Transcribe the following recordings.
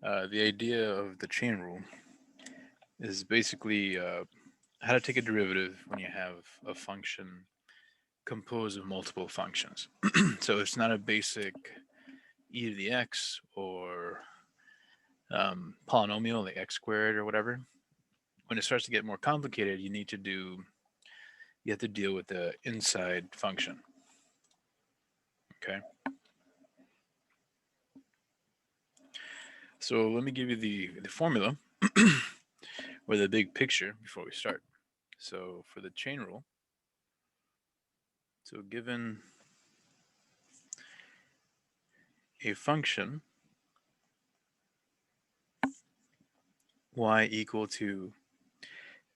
The idea of the chain rule is basically how to take a derivative when you have a function composed of multiple functions. So it's not a basic e to the x or polynomial like x squared or whatever. When it starts to get more complicated, you have to deal with the inside function. Okay. So let me give you the formula or the big picture before we start. So for the chain rule, so given a function y equal to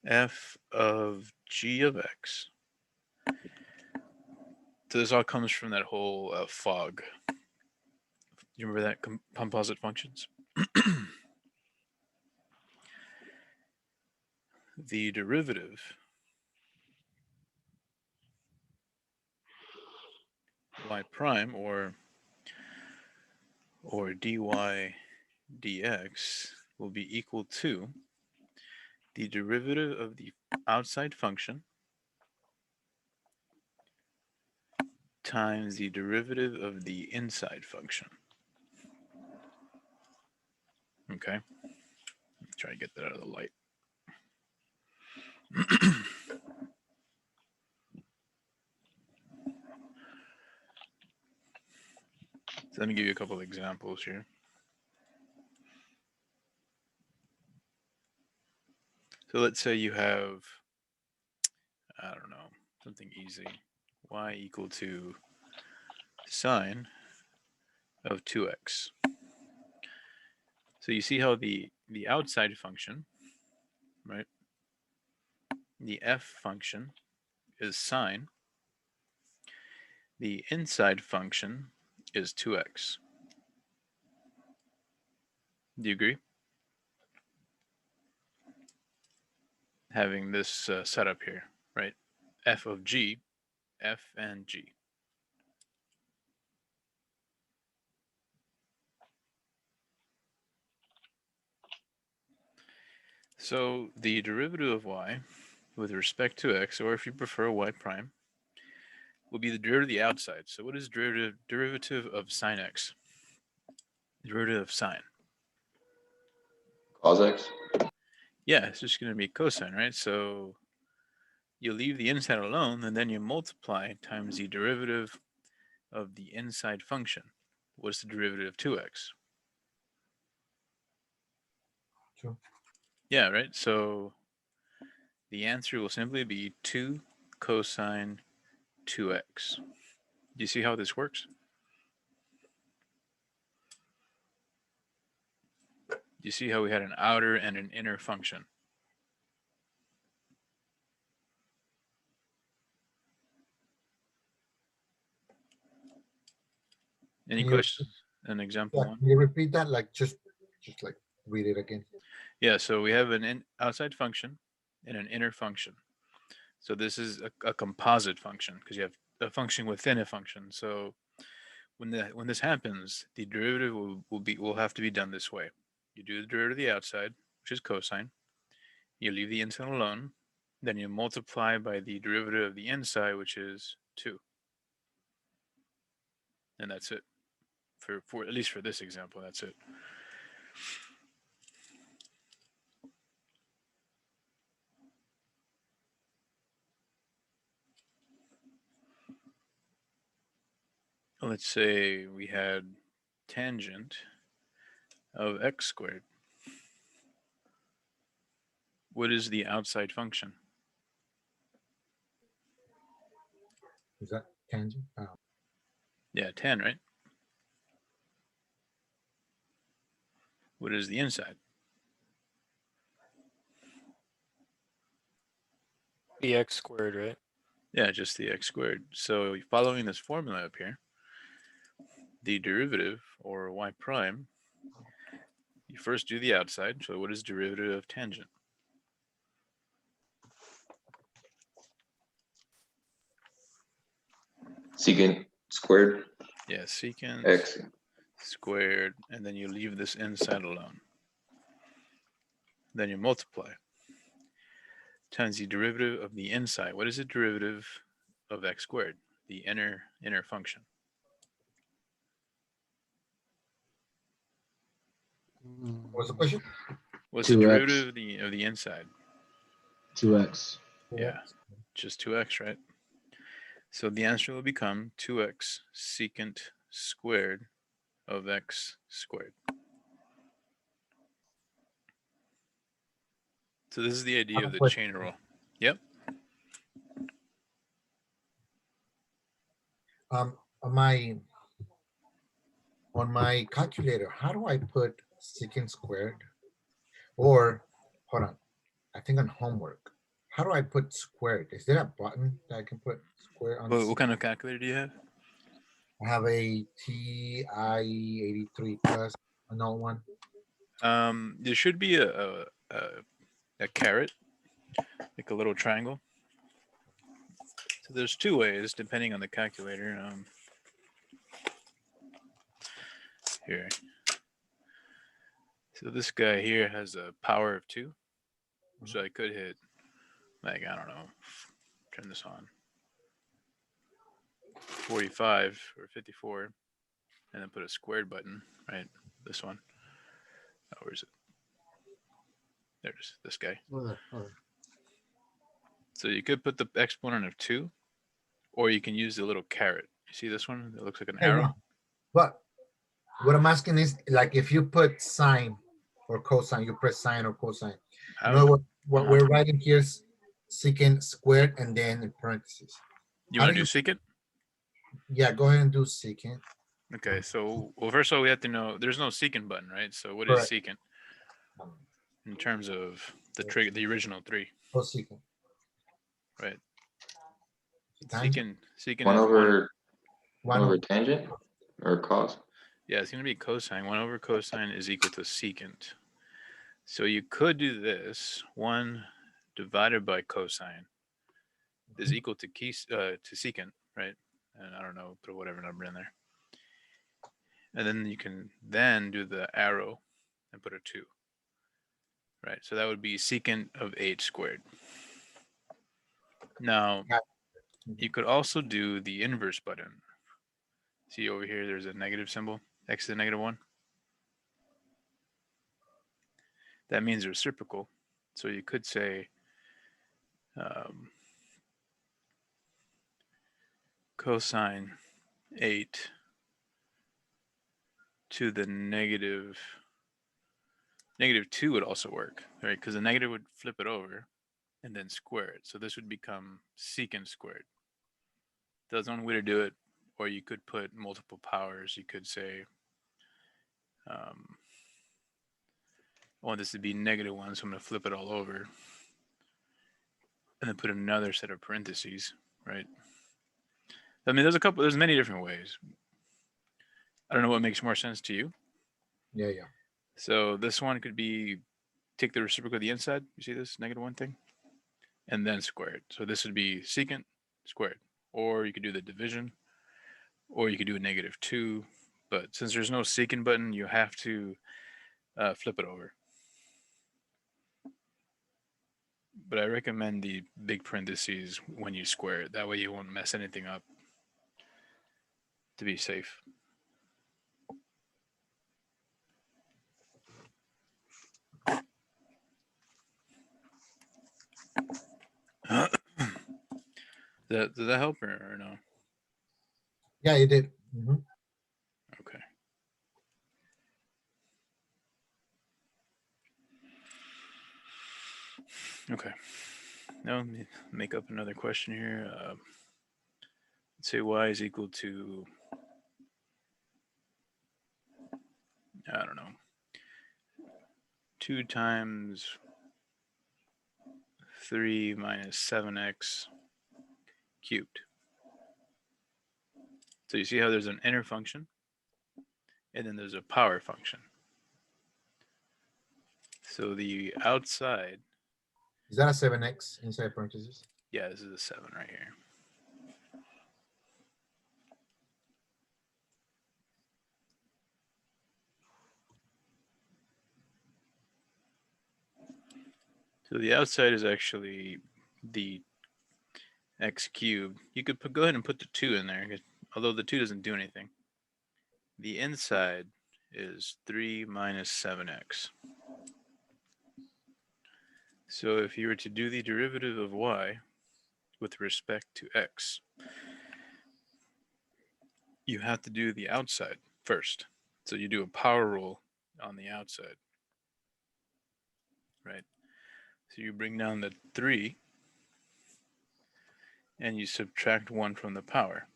f of g of x. So this all comes from that whole fog. You remember that composite functions? The derivative y prime or dy dx will be equal to the derivative of the outside function times the derivative of the inside function. Okay, try to get that out of the light. So let me give you a couple of examples here. So let's say you have, I don't know, something easy. Y equal to sine of 2x. So you see how the outside function, right? The f function is sine. The inside function is 2x. Do you agree? Having this setup here, right? F of g, f and g. So the derivative of y with respect to x, or if you prefer y prime, will be the derivative of the outside. So what is derivative of sine x? Derivative of sine. Cos x? Yeah, it's just going to be cosine, right? So you leave the inside alone, and then you multiply times the derivative of the inside function. What's the derivative of 2x? 2. Yeah, right? So the answer will simply be 2 cosine 2x. Do you see how this works? Do you see how we had an outer and an inner function? Any questions? An example one? Can you repeat that? Like just like read it again. Yeah, so we have an outside function and an inner function. So this is a composite function because you have a function within a function. So when this happens, the derivative will have to be done this way. You do the derivative of the outside, which is cosine. You leave the inside alone. Then you multiply by the derivative of the inside, which is 2. And that's it. For at least for this example, that's it. Let's say we had tangent of x squared. What is the outside function? Is that tangent? Yeah, tan, right? What is the inside? The x squared, right? Yeah, just the x squared. So following this formula up here, the derivative, or y prime, you first do the outside. So what is derivative of tangent? Secant squared Yeah, secant x. squared, and then you leave this inside alone. Then you multiply times the derivative of the inside. What is the derivative of x squared? The inner function. What's the question? What's the 2x. derivative of the inside? 2x. Yeah. Just 2x, right? So the answer will become 2x secant squared of x squared. So this is the idea of the chain rule. Yep. On my calculator, how do I put secant squared? Or hold on, I think on homework, how do I put squared? Is there a button that I can put square on? What kind of calculator do you have? I have a TI 83 plus, another one. There should be a caret, like a little triangle. So there's two ways depending on the calculator. Here. So this guy here has a power of 2. So I could hit, like, I don't know, turn this on. 45 or 54, and then put a squared button, right? This one. Oh, where is it? There it is, this guy. So you could put the exponent of 2, or you can use the little caret. You see this one? It looks like an arrow. But what I'm asking is, like, if you put sine or cosine, you press sine or cosine. You know what we're writing here is secant squared and then in parentheses. You want to do secant? Yeah, go ahead and do secant. Okay, so well, first of all, we have to know there's no secant button, right? So what is secant in terms of the original 3? Cosecant. Right. Tangent? Secant One is over One over over tangent or cos? Yeah, it's going to be cosine. 1 over cosine is equal to secant. So you could do this. 1 divided by cosine is equal to secant, right? And I don't know, put whatever number in there. And then you can then do the arrow and put a 2. Right, so that would be secant of 8 squared. Now, you could also do the inverse button. See over here, there's a negative symbol, x to the negative 1. That means reciprocal. So you could say cosine 8 to the negative 2 would also work, right? Because the negative would flip it over and then square it. So this would become secant squared. That's one way to do it. Or you could put multiple powers. You could say, I want this to be negative 1, so I'm going to flip it all over. And then put another set of parentheses, right? I mean, there's many different ways. I don't know what makes more sense to you. Yeah. So this one could be, take the reciprocal of the inside. You see this negative 1 thing? And then square it. So this would be secant squared. Or you could do the division. Or you could do a negative 2. But since there's no secant button, you have to flip it over. But I recommend the big parentheses when you square it. That way you won't mess anything up to be safe. Did that help or no? Yeah, it did. Mhm. Okay. Okay. Now let me make up another question here. Let's say y is equal to, I don't know, 2 times 3 minus 7x cubed. So you see how there's an inner function and then there's a power function. So the outside. Is that a 7x inside parentheses? Yeah, this is a 7 right here. So the outside is actually the x cubed. You could go ahead and put the 2 in there, although the 2 doesn't do anything. The inside is 3 minus 7x. So if you were to do the derivative of y with respect to x, you have to do the outside first. So you do a power rule on the outside, right? So you bring down the 3 and you subtract 1 from the power,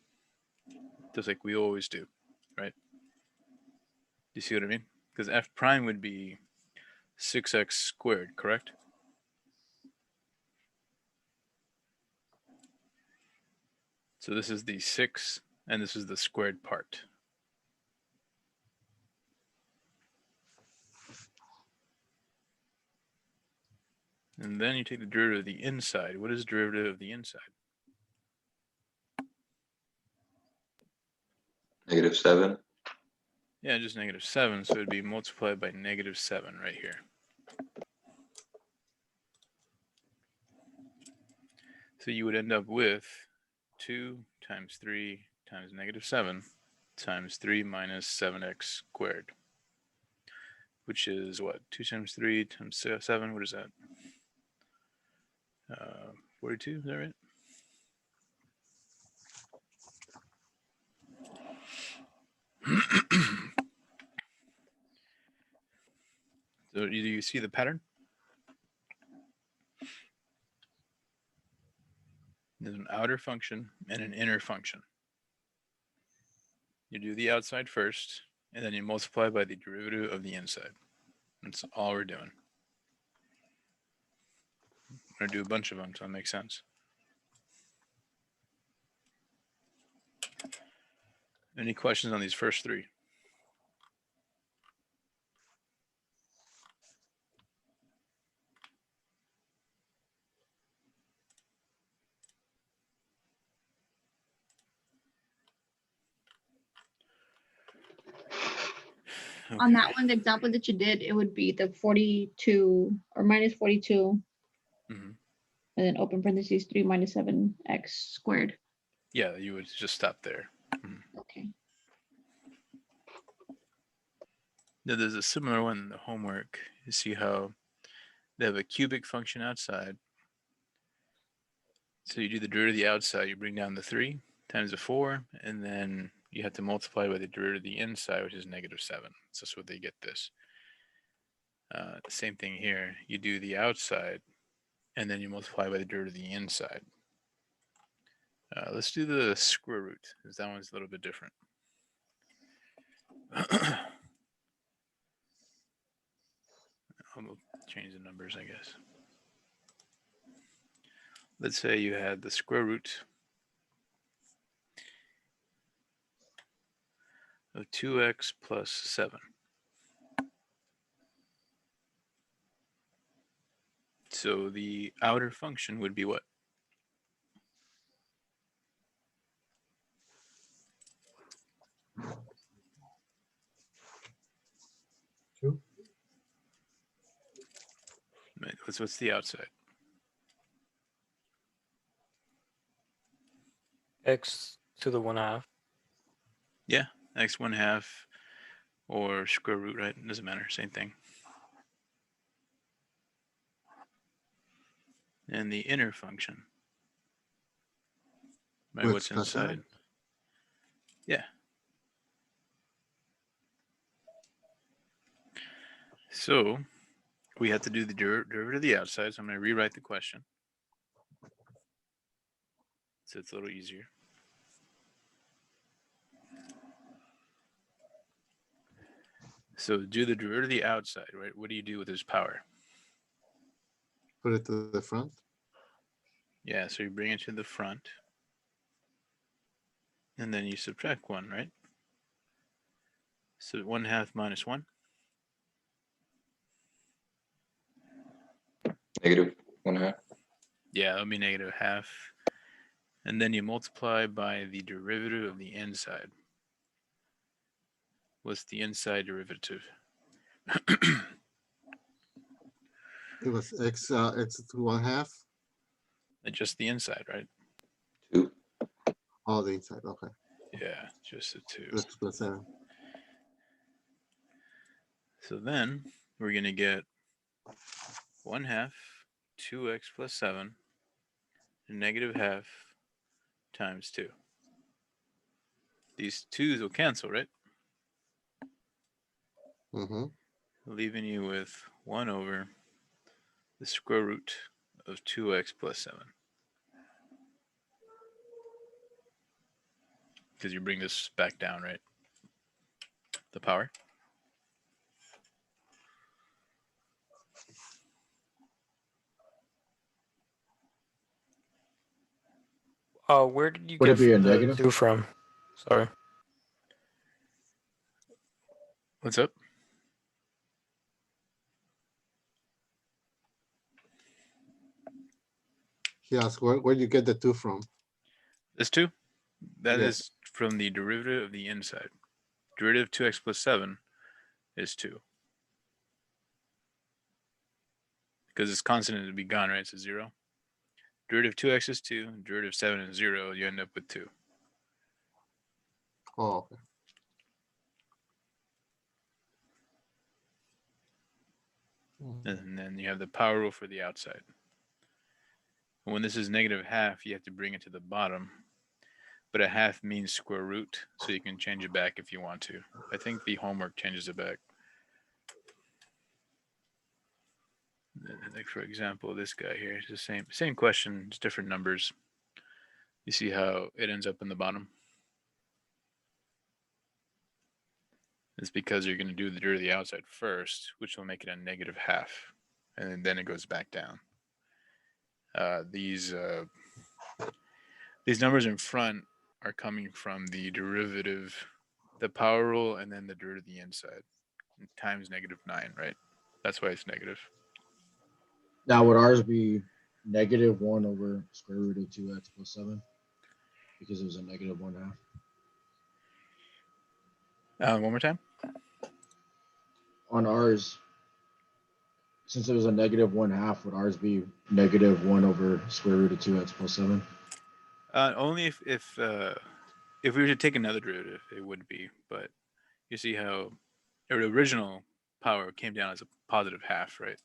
just like we always do, right? Do you see what I mean? Because f prime would be 6x squared, correct? So this is the 6 and this is the squared part. And then you take the derivative of the inside. What is the derivative of the inside? -7. Yeah, just -7. So it'd be multiplied by -7 right here. So you would end up with 2 times 3 times -7 times 3 minus 7x squared, which is what? 2 times 3 times 7, what is that? 42, is that right? So do you see the pattern? There's an outer function and an inner function. You do the outside first, and then you multiply by the derivative of the inside. That's all we're doing. I'm going to do a bunch of them so it makes sense. Any questions on these first 3? On that one, the example that you did, it would be the 42 or minus 42, Mhm. and then open parentheses 3 minus 7x squared. Yeah, you would just stop there. Okay. Now, there's a similar one in the homework. You see how they have a cubic function outside. So you do the derivative of the outside, you bring down the 3 times the 4, and then you have to multiply by the derivative of the inside, which is -7. So that's what they get this. Same thing here. You do the outside, and then you multiply by the derivative of the inside. Let's do the square root, because that one's a little bit different. I'll change the numbers, I guess. Let's say you had the square root of 2x plus 7. So the outer function would be what? Two. Right, what's the outside? X to the 1/2. Yeah, x 1/2 or square root, right? It doesn't matter, same thing. And the inner function, right? With What's cosine? inside? Yeah. So we have to do the derivative of the outside. So I'm going to rewrite the question, so it's a little easier. So do the derivative of the outside, right? What do you do with this power? Put it to the front. Yeah, so you bring it to the front, and then you subtract 1, right? So 1/2 minus 1. -1/2. Yeah, that'll be -1/2. And then you multiply by the derivative of the inside. What's the inside derivative? It was x x to 1/2. And just the inside, right? 2. Oh, the inside. Okay. Yeah, just the 2. X plus 7. So then we're going to get 1/2 2x plus 7 negative half times 2. These 2's will cancel, right? Mm-hmm. Leaving you with 1 over the square root of 2x plus 7. Because you bring this back down, right? The power. Where did you Would it get be a the negative? 2 from? Sorry. What's up? He asked, where you get the 2 from? This 2? That Yeah. is from the derivative of the inside. Derivative of 2x plus 7 is 2. Because it's constant to be gone, right? It's a 0. Derivative of 2x is 2. Derivative of 7 is 0. You end up with 2. Oh, okay. And then you have the power rule for the outside. When this is negative half, you have to bring it to the bottom. But a half means square root, so you can change it back if you want to. I think the homework changes it back. Like for example, this guy here, it's the same question, just different numbers. You see how it ends up in the bottom? It's because you're going to do the derivative of the outside first, which will make it a negative half, and then it goes back down. These numbers in front are coming from the derivative, the power rule, and then the derivative of the inside times -9, right? That's why it's negative. Now, would ours be -1 over square root of 2x plus 7? Because it was a -1/2. One more time. On ours, since it was a -1/2, would ours be -1 over square root of 2x plus 7? Only if we were to take another derivative, it would be. But you see how the original power came down as a positive half, right?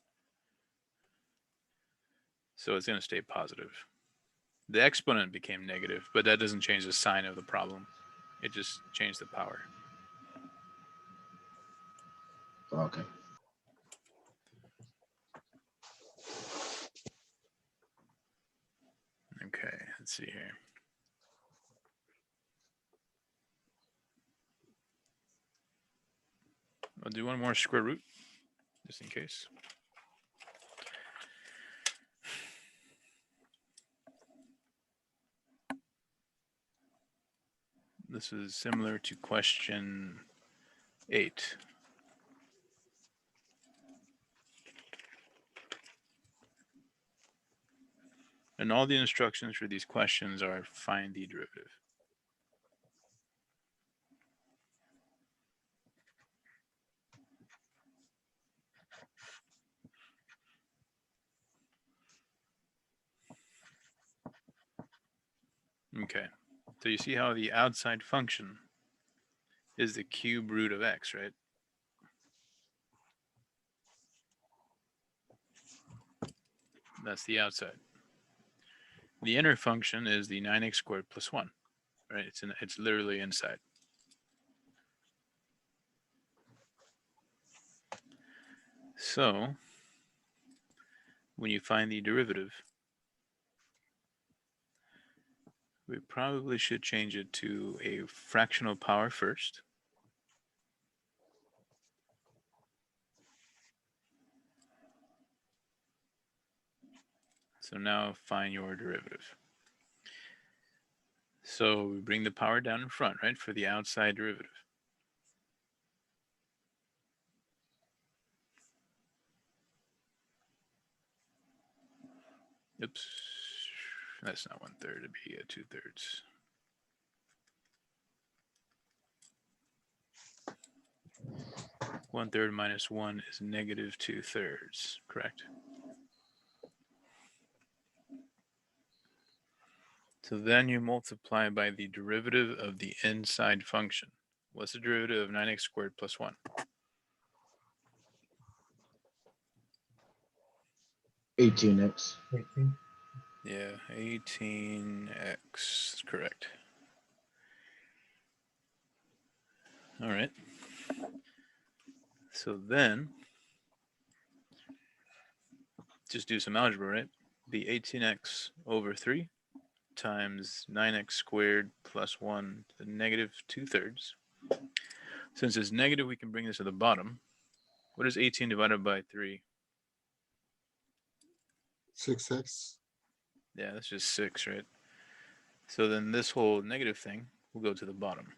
So it's going to stay positive. The exponent became negative, but that doesn't change the sign of the problem. It just changed the power. Okay. Okay, let's see here. I'll do one more square root, just in case. This is similar to question 8. And all the instructions for these questions are find the derivative. Okay, so you see how the outside function is the cube root of x, right? That's the outside. The inner function is the 9x squared plus 1, right? It's literally inside. So when you find the derivative, we probably should change it to a fractional power first. So now find your derivative. So we bring the power down in front, right, for the outside derivative. Oops, that's not 1/3, it'd be 2/3. One third minus 1 is -2/3, correct? So then you multiply by the derivative of the inside function. What's the derivative of 9x squared plus 1? 18x. 18. Yeah, 18x, correct. All right. So then, just do some algebra, right? Be 18x over 3 times 9x squared plus 1 to the negative 2/3. Since it's negative, we can bring this to the bottom. What is 18 divided by 3? 6x. Yeah, that's just 6, right? So then this whole negative thing will go to the bottom.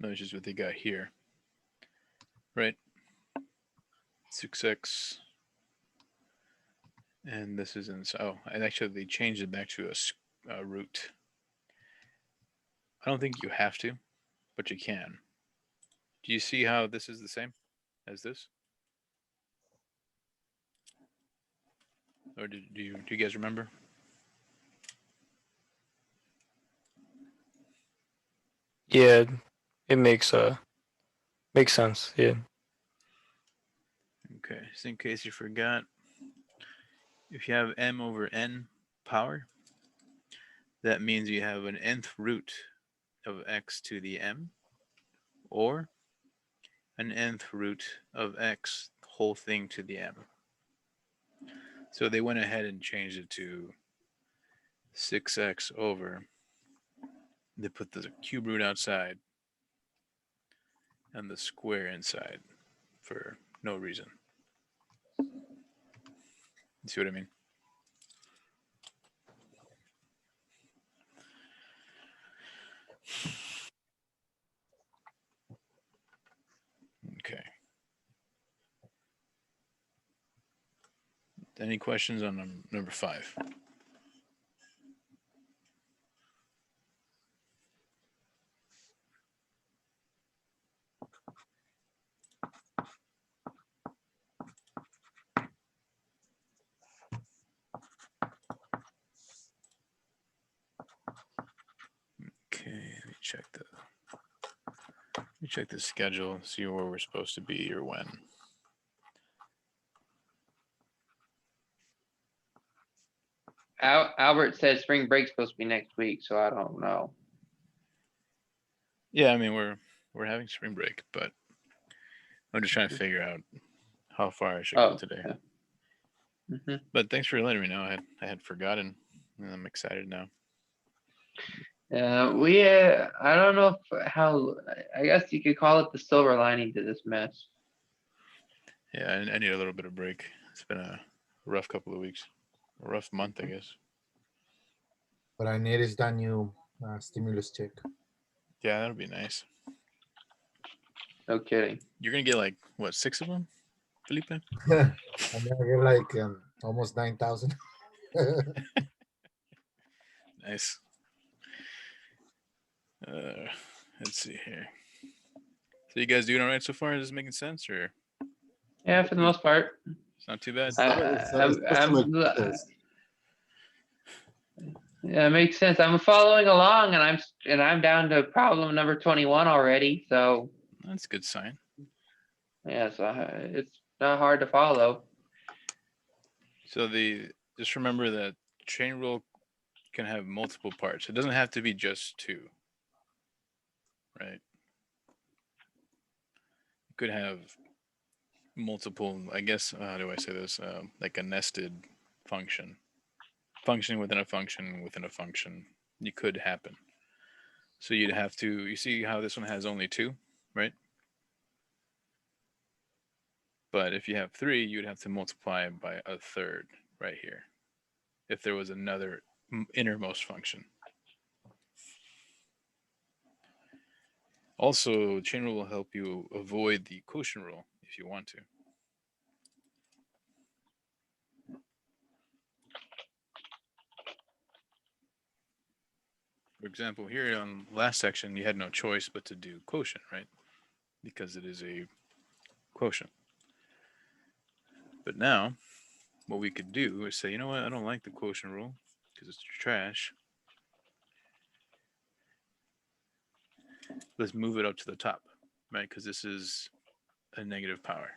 Notice just what they got here, right? 6x, and this is in, oh, and actually they changed it back to a root. I don't think you have to, but you can. Do you see how this is the same as this? Or do you guys remember? Yeah, it makes sense. Yeah. Okay, just in case you forgot, if you have m over n power, that means you have an nth root of x to the m, or an nth root of x whole thing to the m. So they went ahead and changed it to 6x over, they put the cube root outside and the square inside for no reason. You see what I mean? Okay. Any questions on number 5? Okay, let me check the schedule, see where we're supposed to be or when. Albert said spring break's supposed to be next week, so I don't know. Yeah, I mean we're having spring break, but I'm just trying to figure out how far I should go Oh, today. okay. Mhm. But thanks for letting me know. I had forgotten, and I'm excited now. I don't know how, I guess you could call it the silver lining to this mess. Yeah, I need a little bit of break. It's been a rough couple of weeks, a rough month, I guess. But I noticed that new stimulus check. Yeah, that'll be nice. No kidding. You're gonna get like what, 6 of them, Felipe? I'm gonna get like almost 9,000. Nice. Let's see here. So you guys doing all right so far? Is this making sense, or Yeah, for the most part. it's not too bad? Yeah, it makes sense. I'm following along, and I'm down to problem number 21 already. So That's a good sign. yeah, so it's not hard to follow. So just remember that chain rule can have multiple parts. It doesn't have to be just 2, right? It could have multiple, I guess, how do I say this? Like a nested function. Function within a function within a function. You could happen. So you'd have to, you see how this one has only 2, right? But if you have 3, you'd have to multiply by a third right here. If there was another innermost function. Also, chain rule will help you avoid the quotient rule if you want to. For example, here on last section, you had no choice but to do quotient, right? Because it is a quotient. But now, what we could do is say, you know what, I don't like the quotient rule because it's trash. Let's move it up to the top, right? Because this is a negative power.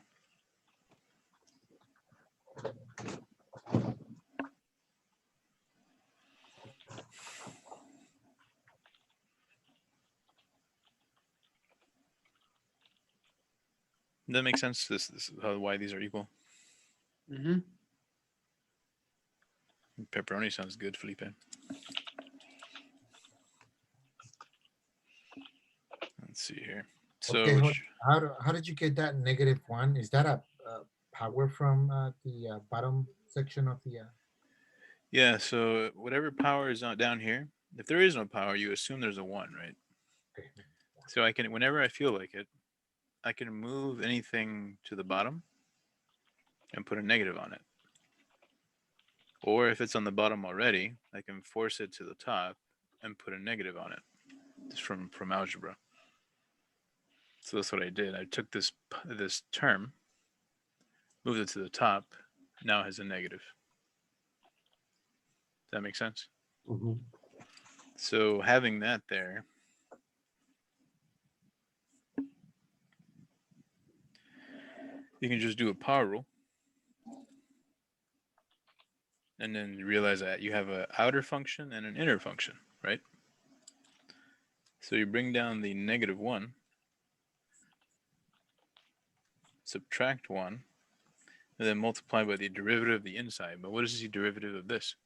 Does that make sense? This is why these are equal. Mm-hmm. Pepperoni sounds good, Felipe. Let's see here. So Okay, how did you get that -1? Is that a power from the bottom section of the? yeah, so whatever power is not down here, if there is no power, you assume there's a 1, right? Okay. So I can, whenever I feel like it, I can move anything to the bottom and put a negative on it. Or if it's on the bottom already, I can force it to the top and put a negative on it. Just from algebra. So that's what I did. I took this term, moved it to the top, now it has a negative. Does that make sense? Mhm. So having that there, you can just do a power rule. And then you realize that you have an outer function and an inner function, right? So you bring down the -1, subtract 1, and then multiply by the derivative of the inside. But what is the derivative of this?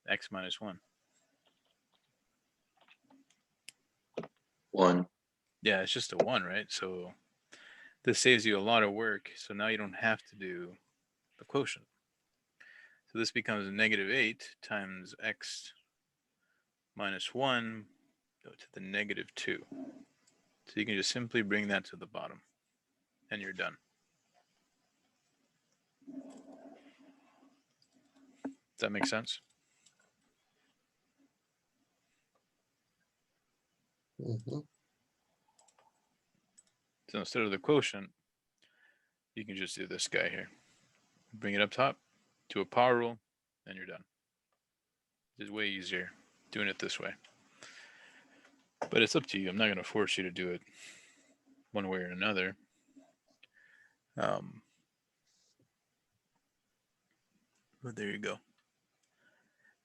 X minus 1. 1. Yeah, it's just a 1, right? So this saves you a lot of work. So now you don't have to do the quotient. So this becomes -8 times x minus 1 to the -2. So you can just simply bring that to the bottom and you're done. Does that make sense? Mhm. So instead of the quotient, you can just do this guy here. Bring it up top to a power rule, and you're done. It's way easier doing it this way. But it's up to you. I'm not going to force you to do it one way or another. But there you go.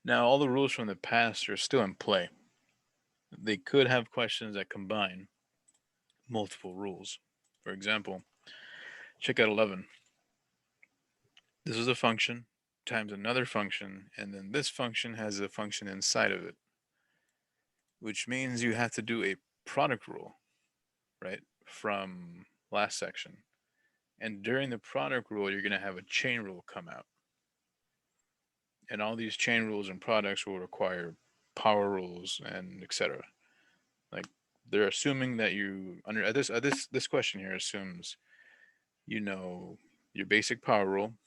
Now, all the rules from the past are still in play. They could have questions that combine multiple rules. For example, check out 11. This is a function times another function, and then this function has a function inside of it, which means you have to do a product rule, right, from last section. And during the product rule, you're going to have a chain rule come out. And all these chain rules and products will require power rules and etc. Like they're assuming that you under this question here assumes you know your basic power rule,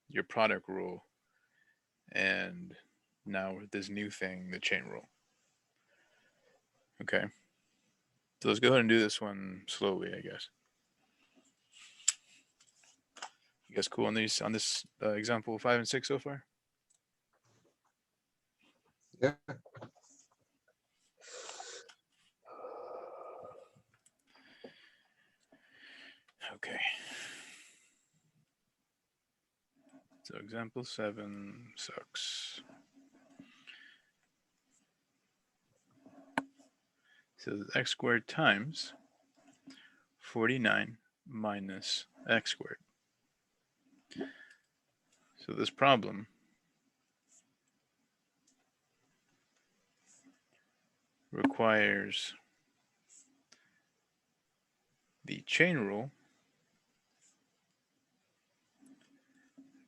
your product rule, and now this new thing, the chain rule. Okay. So let's go ahead and do this one slowly, I guess. You guys cool on this example 5 and 6 so far? Yeah. Okay. So example 7 sucks. So x squared times 49 minus x squared. So this problem requires the chain rule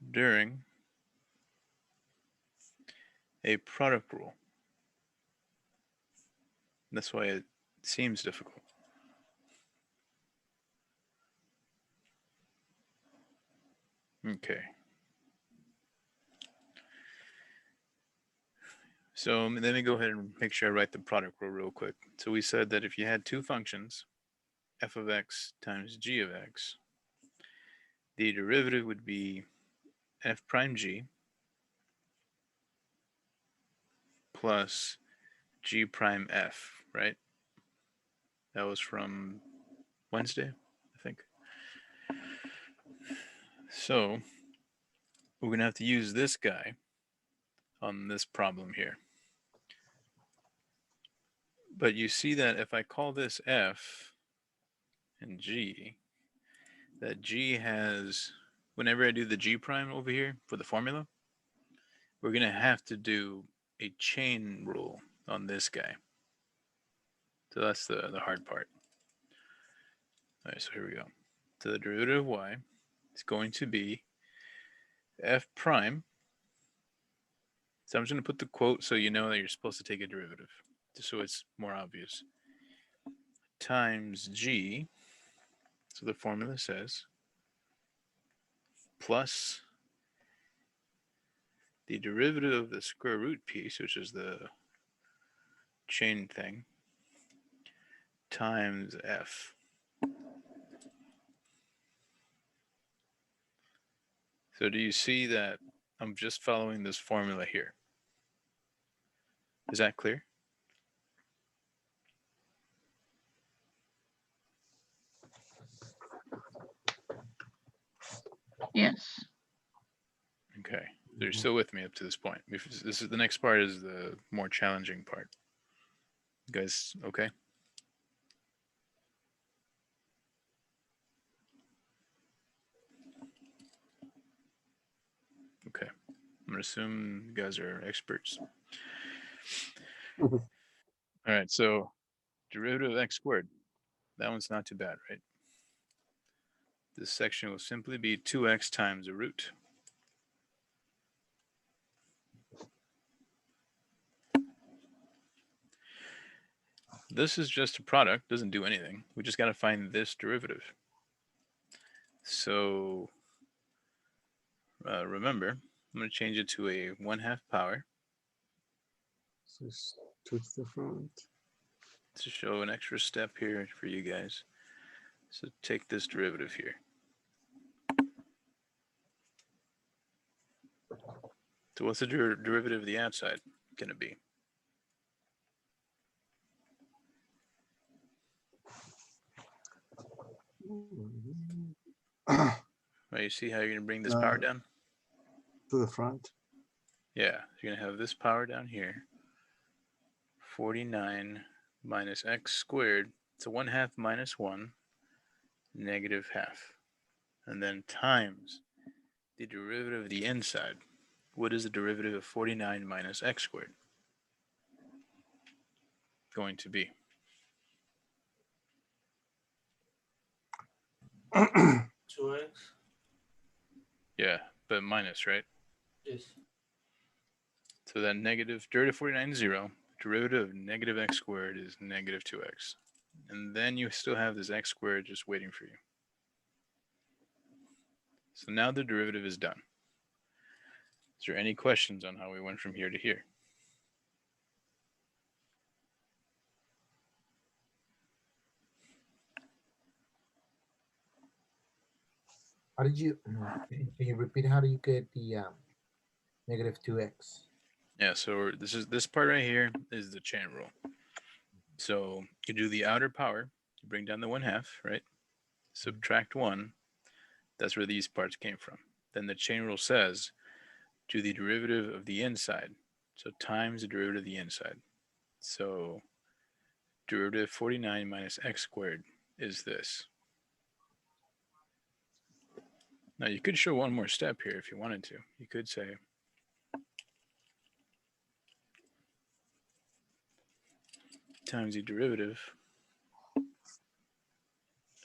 during a product rule. That's why it seems difficult. Okay. So let me go ahead and make sure I write the product rule real quick. So we said that if you had two functions, f of x times g of x, the derivative would be f prime g plus g prime f, right? That was from Wednesday, I think. So we're going to have to use this guy on this problem here. But you see that if I call this f and g, that g has, whenever I do the g prime over here for the formula, we're going to have to do a chain rule on this guy. So that's the hard part. All right, so here we go. So the derivative of y is going to be f prime. So I'm just going to put the quote so you know that you're supposed to take a derivative, just so it's more obvious. Times g, so the formula says, plus the derivative of the square root piece, which is the chain thing, times f. So do you see that I'm just following this formula here? Is that clear? Yes. Okay, so you're still with me up to this point. This is the next part is the more challenging part. You guys okay? Okay, I'm gonna assume you guys are experts. Mhm. All right, so derivative of x squared. That one's not too bad, right? This section will simply be 2x times a root. This is just a product, doesn't do anything. We just got to find this derivative. So remember, I'm going to change it to a 1/2 power So it's to the front. to show an extra step here for you guys. So take this derivative here. So what's the derivative of the outside going to be? Right, you see how you're going to bring this power down? To the front. Yeah, you're going to have this power down here. 49 minus x squared. It's a 1/2 minus 1, negative half. And then times the derivative of the inside. What is the derivative of 49 minus x squared going to be? 2x. Yeah, but minus, right? Yes. So that negative, derivative of 49 is 0. Derivative of negative x squared is negative 2x. And then you still have this x squared just waiting for you. So now the derivative is done. Is there any questions on how we went from here to here? How did you, can you repeat, how do you get the negative 2x? Yeah, so this part right here is the chain rule. So you do the outer power, you bring down the 1/2, right? Subtract 1. That's where these parts came from. Then the chain rule says do the derivative of the inside. So times the derivative of the inside. So derivative 49 minus x squared is this. Now you could show one more step here if you wanted to. You could say times the derivative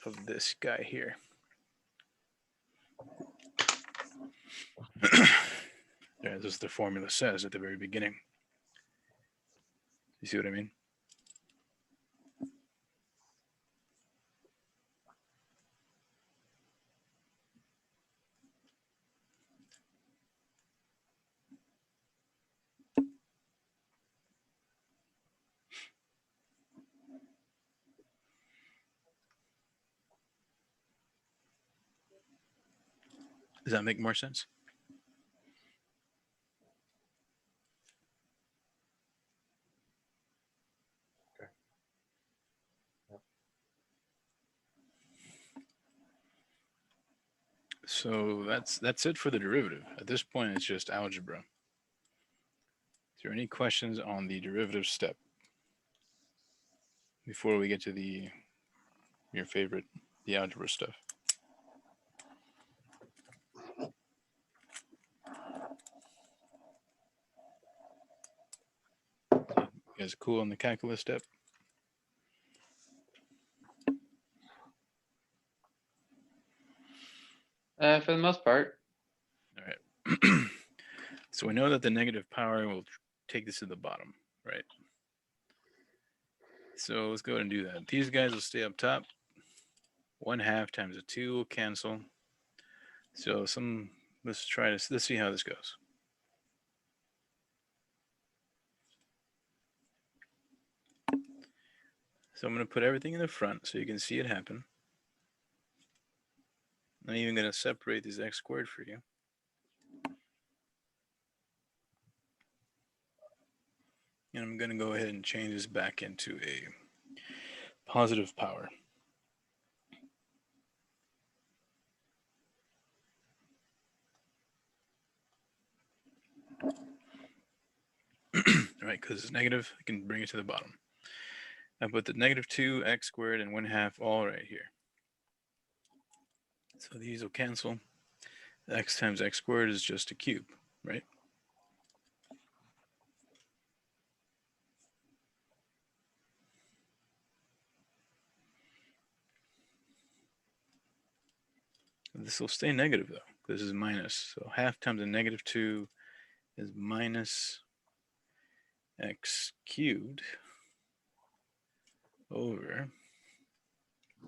of this guy here. Yeah, this is the formula says at the very beginning. You see what I mean? Does that make more sense? So that's it for the derivative. At this point, it's just algebra. Is there any questions on the derivative step before we get to your favorite, the algebra stuff? You guys cool on the calculus step? For the most part. All right. So we know that the negative power will take this to the bottom, right? So let's go ahead and do that. These guys will stay up top. 1/2 times a 2 will cancel. So let's try this. Let's see how this goes. So I'm going to put everything in the front so you can see it happen. I'm even going to separate this x squared for you. And I'm going to go ahead and change this back into a positive power. Right, because it's negative, I can bring it to the bottom. I put the -2 x squared and 1/2 all right here. So these will cancel. X times x squared is just a cube, right? This will stay negative though. This is minus. So 1/2 times a -2 is minus x cubed over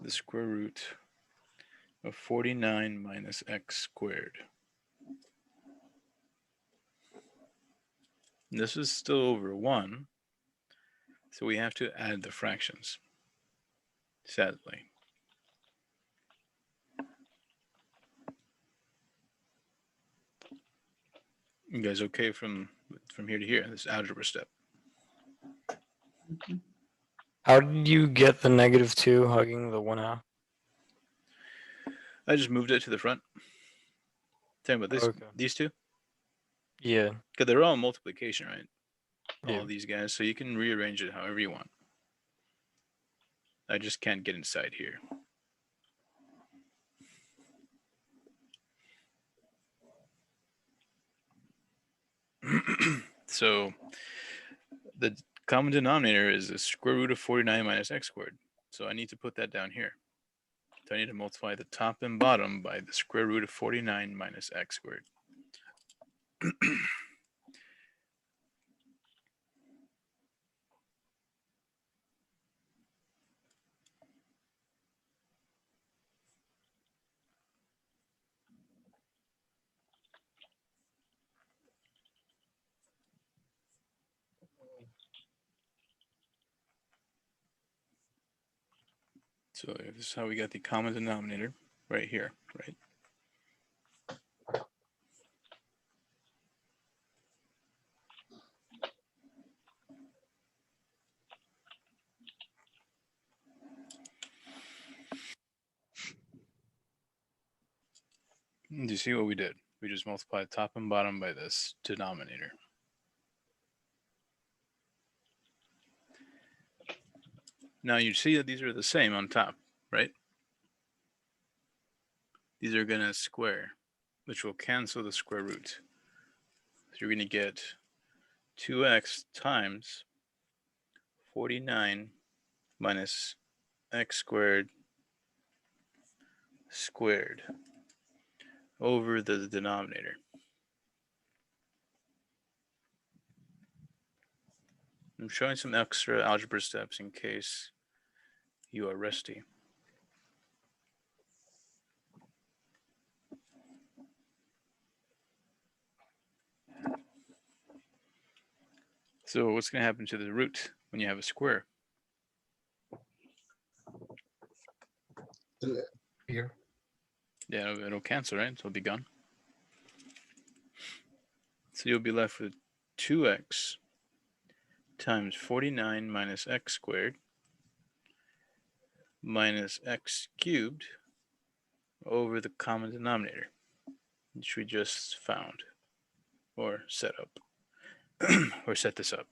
the square root of 49 minus x squared. And this is still over 1, so we have to add the fractions, sadly. You guys okay from here to here, this algebra step? How did you get the -2 hugging the 1/2? I just moved it to the front. Talking about Okay. these two? Yeah. Because they're all multiplication, right? Yeah. All these guys, so you can rearrange it however you want. I just can't get inside here. So the common denominator is the square root of 49 minus x squared. So I need to put that down here. So I need to multiply the top and bottom by the square root of 49 minus x squared. So this is how we got the common denominator right here, right? Do you see what we did? We just multiplied top and bottom by this denominator. Now you see that these are the same on top, right? These are going to square, which will cancel the square root. So you're going to get 2x times 49 minus x squared squared over the denominator. I'm showing some extra algebra steps in case you are rusty. So what's going to happen to the root when you have a square? Here. Yeah, it'll cancel, right? So it'll be gone. So you'll be left with 2x times 49 minus x squared minus x cubed over the common denominator, which we just found or set up or set this up.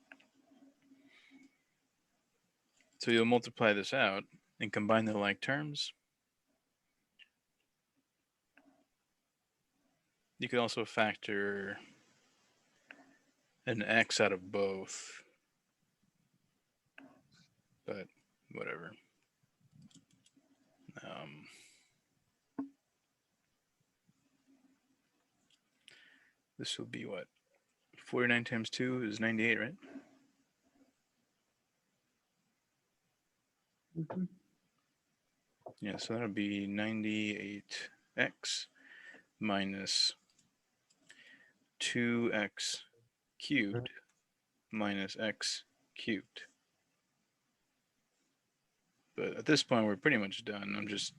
So you'll multiply this out and combine the like terms. You could also factor an x out of both, but whatever. This will be what? 49 times 2 is 98, right? Yeah, so that'll be 98x minus 2x cubed minus x cubed. But at this point, we're pretty much done. I'm just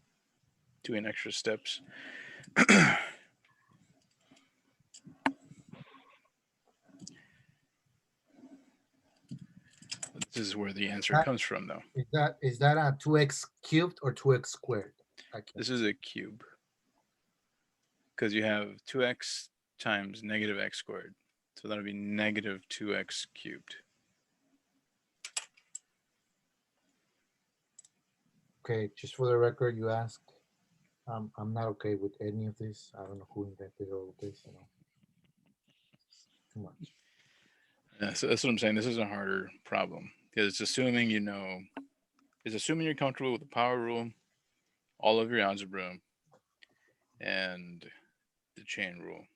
doing extra steps. This is where the answer comes from, though. Is that a 2x cubed or 2x squared? This is a cube. Because you have 2x times negative x squared. So that'll be negative 2x cubed. Okay, just for the record, you asked. I'm not okay with any of this. I don't know who invented all of this. Too much. Yeah, so that's what I'm saying. This is a harder problem because it's assuming it's assuming you're comfortable with the power rule, all of your algebra, and the chain rule.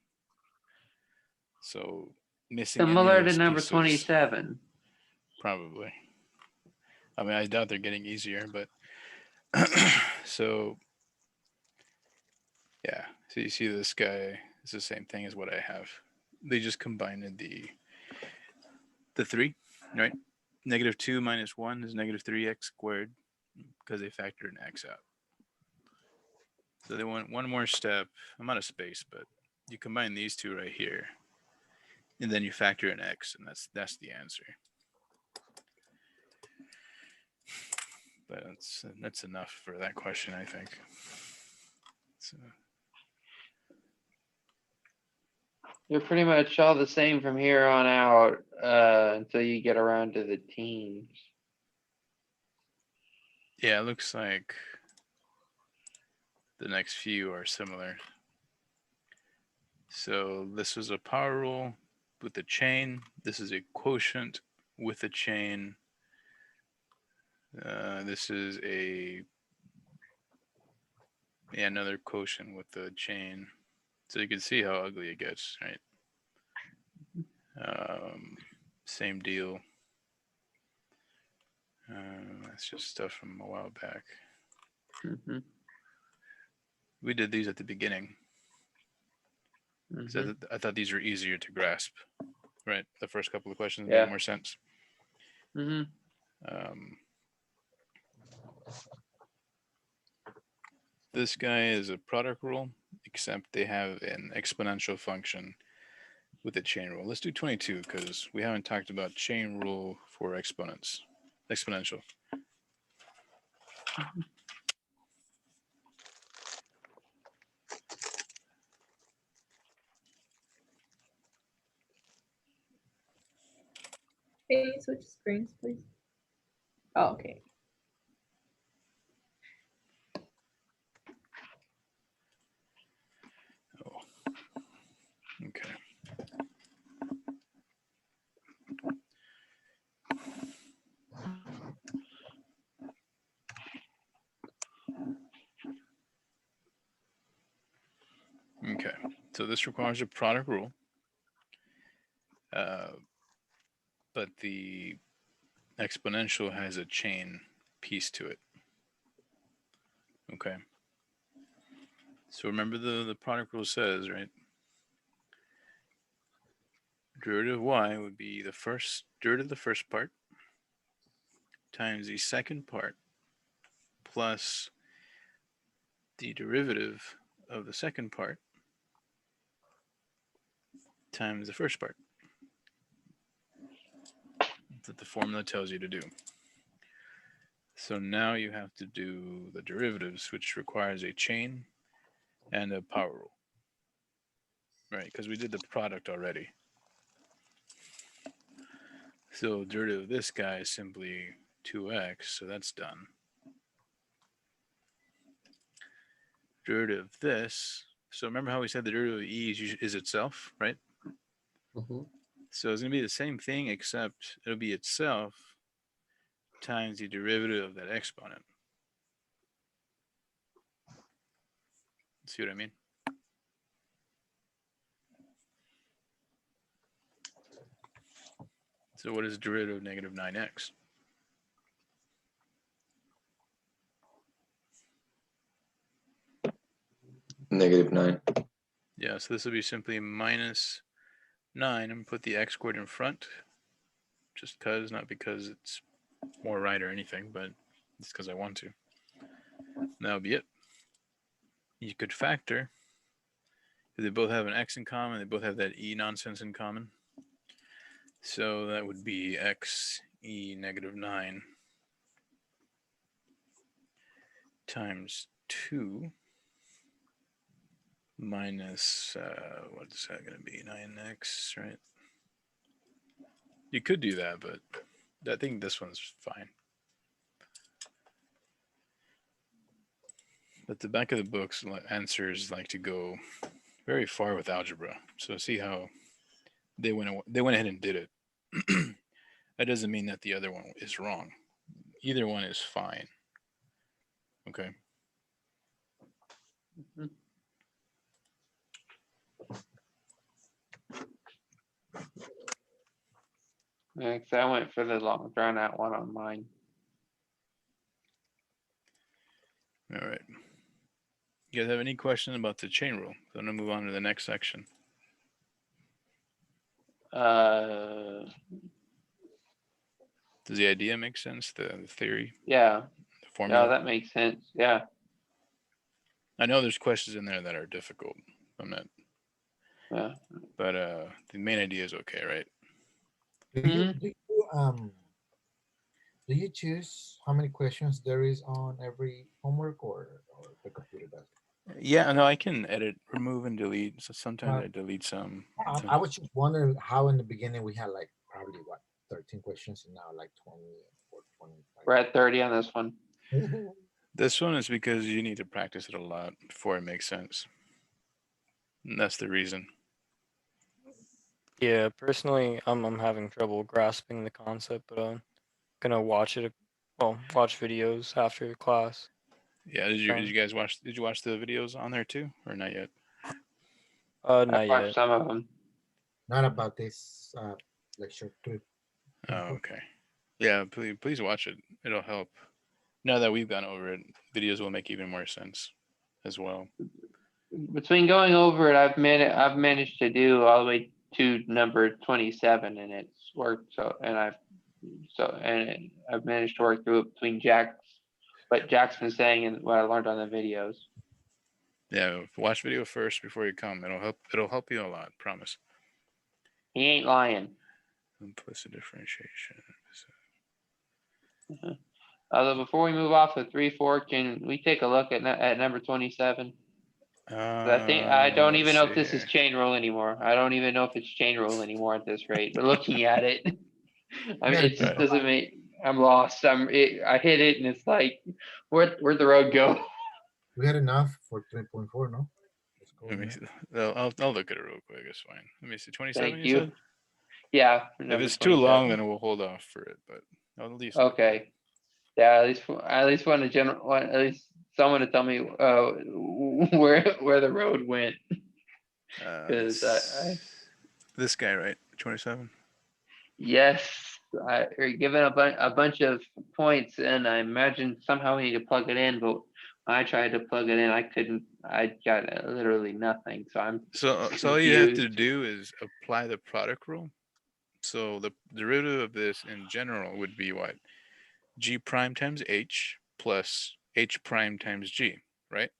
So missing any of Similar to those number pieces, 27. probably. I mean, I doubt they're getting easier, but so yeah. So you see this guy, it's the same thing as what I have. They just combined the 3, right? Negative 2 minus 1 is negative 3x squared because they factored an x out. So they want one more step. I'm out of space, but you combine these two right here, and then you factor an x, and that's the answer. But that's enough for that question, I think. So. You're pretty much all the same from here on out until you get around to the teens. Yeah, it looks like the next few are similar. So this is a power rule with a chain. This is a quotient with a chain. This is another quotient with the chain. So you can see how ugly it gets, right? Same deal. That's just stuff from a while back. Mm-hmm. We did these at the beginning. So I thought these were easier to grasp, right? The first couple of questions made more sense. This guy is a product rule, except they have an exponential function with a chain rule. Let's do 22 because we haven't talked about chain rule for exponents. Exponential. Can you switch screens, please? Oh, okay. Oh, okay. Okay, so this requires a product rule, but the exponential has a chain piece to it. Okay. So remember the product rule says, right? Derivative of y would be the first derivative of the first part times the second part plus the derivative of the second part times the first part. That's what the formula tells you to do. So now you have to do the derivatives, which requires a chain and a power rule. Right, because we did the product already. So derivative of this guy is simply 2x, so that's done. Derivative of this, so remember how we said the derivative of e is itself, right? Mhm. So it's going to be the same thing, except it'll be itself times the derivative of that exponent. See what I mean? So what is the derivative of negative 9x? -9. Yeah, so this will be simply minus 9 and put the x squared in front. Just because, not because it's more right or anything, but it's because I want to. That'll be it. You could factor. They both have an x in common. They both have that e nonsense in common. So that would be x e negative 9 times 2 minus, what's that going to be? 9x, right? You could do that, but I think this one's fine. But the back of the books answers like to go very far with algebra. So see how they went ahead and did it. That doesn't mean that the other one is wrong. Either one is fine. Okay. Yeah, 'cause I went for the long drawn out one on mine. All right. You guys have any questions about the chain rule? So I'm gonna move on to the next section. Uh, Does the idea make sense? The theory, yeah, the no, formula? that makes sense. Yeah, I know there's questions in there that are difficult. I'm not, yeah. but the main idea is okay, right? Do you choose how many questions there is on every homework, or the computer does it? Yeah, no, I can edit, remove, and delete. So sometimes Uh, I delete some. I was just wondering how in the beginning we had like probably what 13 questions and now like 20 or We're at 30 on this one. 25. This one is because you need to practice it a lot before it makes sense. And that's the reason. Yeah, personally, I'm having trouble grasping the concept, but I'm gonna watch it. Well, watch videos after the class. Yeah, did you guys watch? Did you watch the videos on there too, or not yet? I Not watched yet. some of them. Not about this lecture 3. Oh, okay. Yeah, please watch it. It'll help. Now that we've gone over it, videos will make even more sense as well. Between going over it, I've managed to do all the way to number 27, and it's worked. I've managed to work through it between what Jack's been saying and what I learned on the videos. Yeah, watch video first before you come. It'll help you a lot. Promise. He ain't lying. Implicit differentiation. Although before we move off of 3-4, can we take a look at number 27? I don't even know if this is chain rule anymore. I don't even know if it's chain rule anymore at this rate. But looking at it, I mean, it just doesn't make. I'm lost. I hit it, and it's like, where'd the road go? We had enough for 3.4, no? Let's go Let me with see. I'll look at it real quick. It's fine. Let me see. 27. Thank You you. said? Yeah. If it's too long, then we'll hold off for it. But I'll at least. Okay. Yeah, at least want at least someone to tell me where the road went. Because this guy, right? 27. Yes, you're given a bunch of points, and I imagine somehow we need to plug it in, but when I tried to plug it in, I couldn't. I got literally nothing. So I'm So all you have to confused. do is apply the product rule. So the derivative of this in general would be what? G prime times H plus H prime times G, right?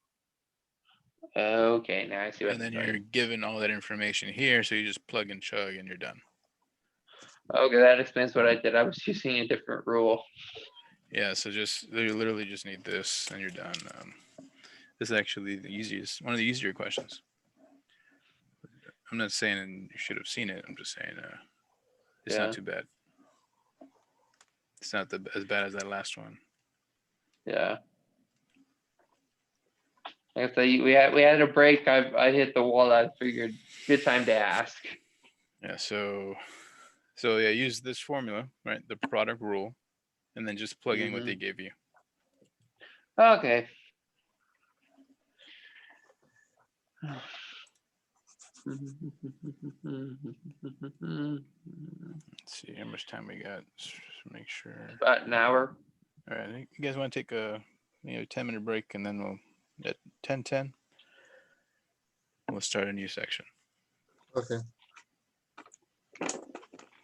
Okay, now I see what And I'm then you're doing. given all that information here, so you just plug and chug and you're done. Okay, that explains what I did. I was using a different rule. Yeah, so you literally just need this and you're done. This is actually the easiest, one of the easier questions. I'm not saying you should have seen it. I'm just saying it's Yeah. not too bad. It's not as bad as that last one. Yeah. Like I say, we had a break. I hit the wall. I figured good time to ask. Yeah, so yeah, use this formula, right? The product rule, and then just plug in what they gave you. Okay. Let's see how much time we got. Just make sure. About an hour. All right, I think you guys want to take a 10-minute break, and then we'll at 10:10 we'll start a new section. Okay.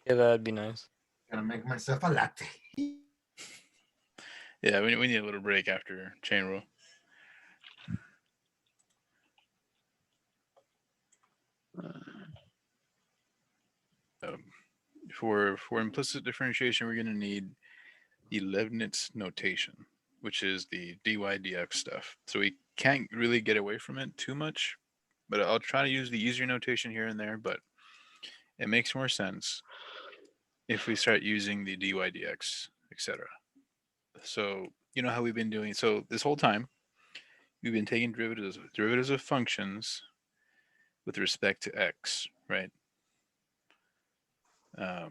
Yeah, that'd be nice. Gonna make myself a latte. Yeah, we need a little break after chain rule. For implicit differentiation, we're going to need the Leibniz notation, which is the dy dx stuff. So we can't really get away from it too much, but I'll try to use the easier notation here and there, but it makes more sense if we start using the dy dx, etc. So you know how we've been doing. So this whole time, we've been taking derivatives of functions with respect to x, right?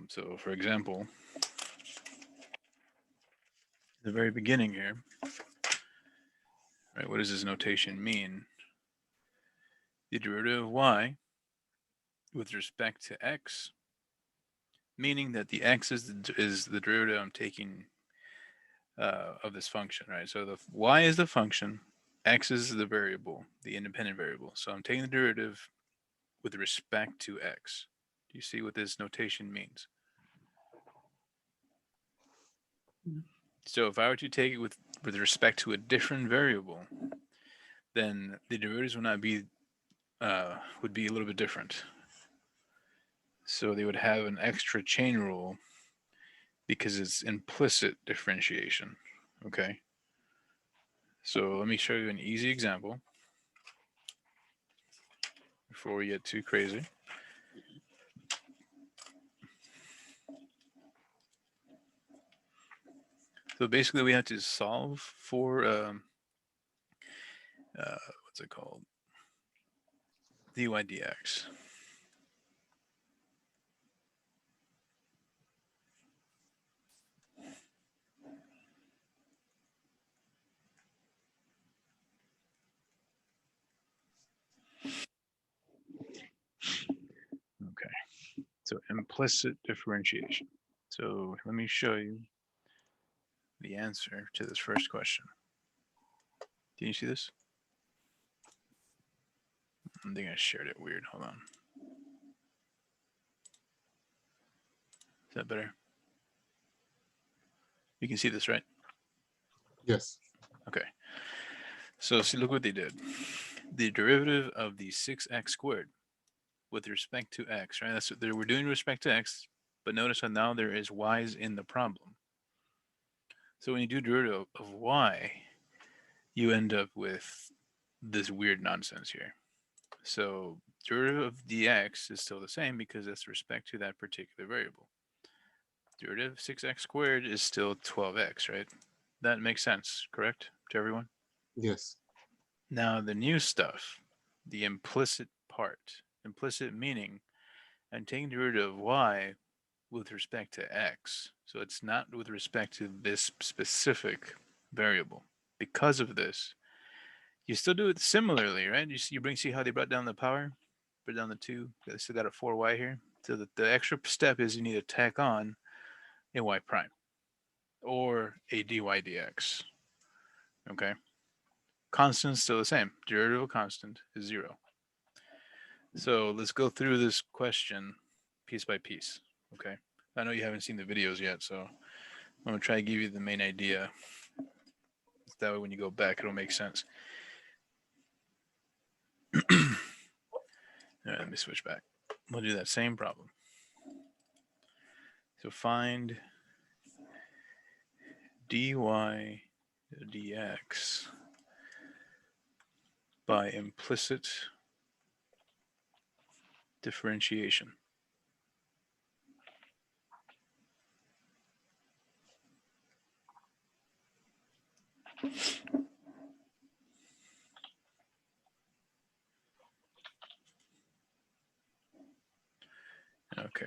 So for example, the very beginning here, right? What does this notation mean? The derivative of y with respect to x, meaning that the x is the derivative I'm taking of this function, right? So the y is the function, x is the variable, the independent variable. So I'm taking the derivative with respect to x. Do you see what this notation means? So if I were to take it with respect to a different variable, then the derivatives would not be would be a little bit different. So they would have an extra chain rule because it's implicit differentiation. Okay. So let me show you an easy example before we get too crazy. So basically we have to solve for what's it called? dy dx. Okay, so implicit differentiation. So let me show you the answer to this first question. Can you see this? I think I shared it weird. Hold on. Is that better? You can see this, right? Yes. Okay. So see, look what they did. The derivative of the 6x squared with respect to x, right? That's what we're doing with respect to x, but notice how now there is y's in the problem. So when you do derivative of y, you end up with this weird nonsense here. So derivative of dx is still the same because that's respect to that particular variable. Derivative of 6x squared is still 12x, right? That makes sense, correct, to everyone? Yes. Now the new stuff, the implicit part, implicit meaning I'm taking derivative of y with respect to x. So it's not with respect to this specific variable. Because of this, you still do it similarly, right? You see how they brought down the power, brought down the 2. They still got a 4y here. So the extra step is you need to tack on a y prime or a dy dx. Okay. Constant's still the same. Derivative of constant is 0. So let's go through this question piece by piece. Okay. I know you haven't seen the videos yet, so I'm going to try to give you the main idea. That way when you go back, it'll make sense. All right, let me switch back. We'll do that same problem. So find dy dx by implicit differentiation. Okay.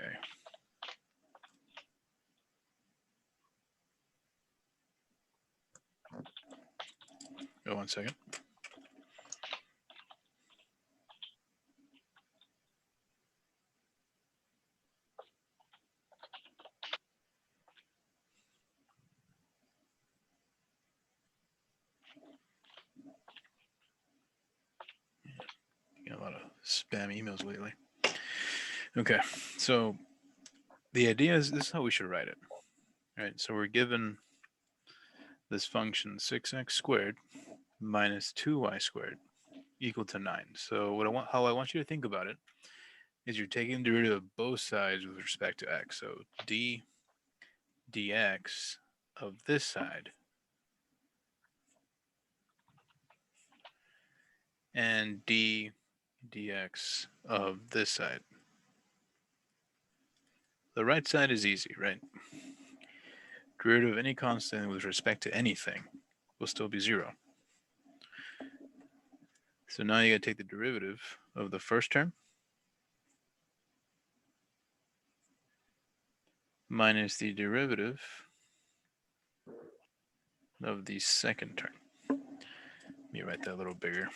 Oh, 1 second. Got a lot of spam emails lately. Okay, so the idea is this is how we should write it. All right, so we're given this function 6x squared minus 2y squared equal to 9. So how I want you to think about it is you're taking the derivative of both sides with respect to x. So d dx of this side and d dx of this side. The right side is easy, right? Derivative of any constant with respect to anything will still be 0. So now you got to take the derivative of the first term minus the derivative of the second term. Let me write that a little bigger.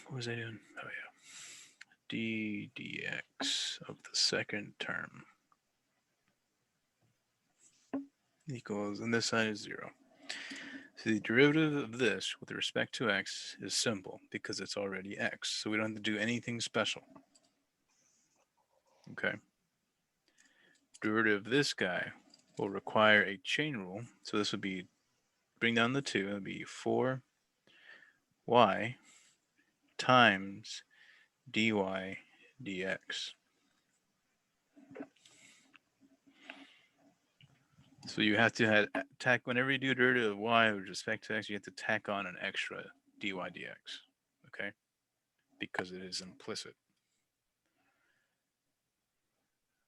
What was I doing? Oh yeah. D dx of the second term equals, and this side is 0. So the derivative of this with respect to x is simple because it's already x. So we don't have to do anything special. Okay. Derivative of this guy will require a chain rule. So this would be, bring down the 2, it would be 4y times dy dx. So you have to tack, whenever you do derivative of y with respect to x, you have to tack on an extra dy dx, okay? Because it is implicit.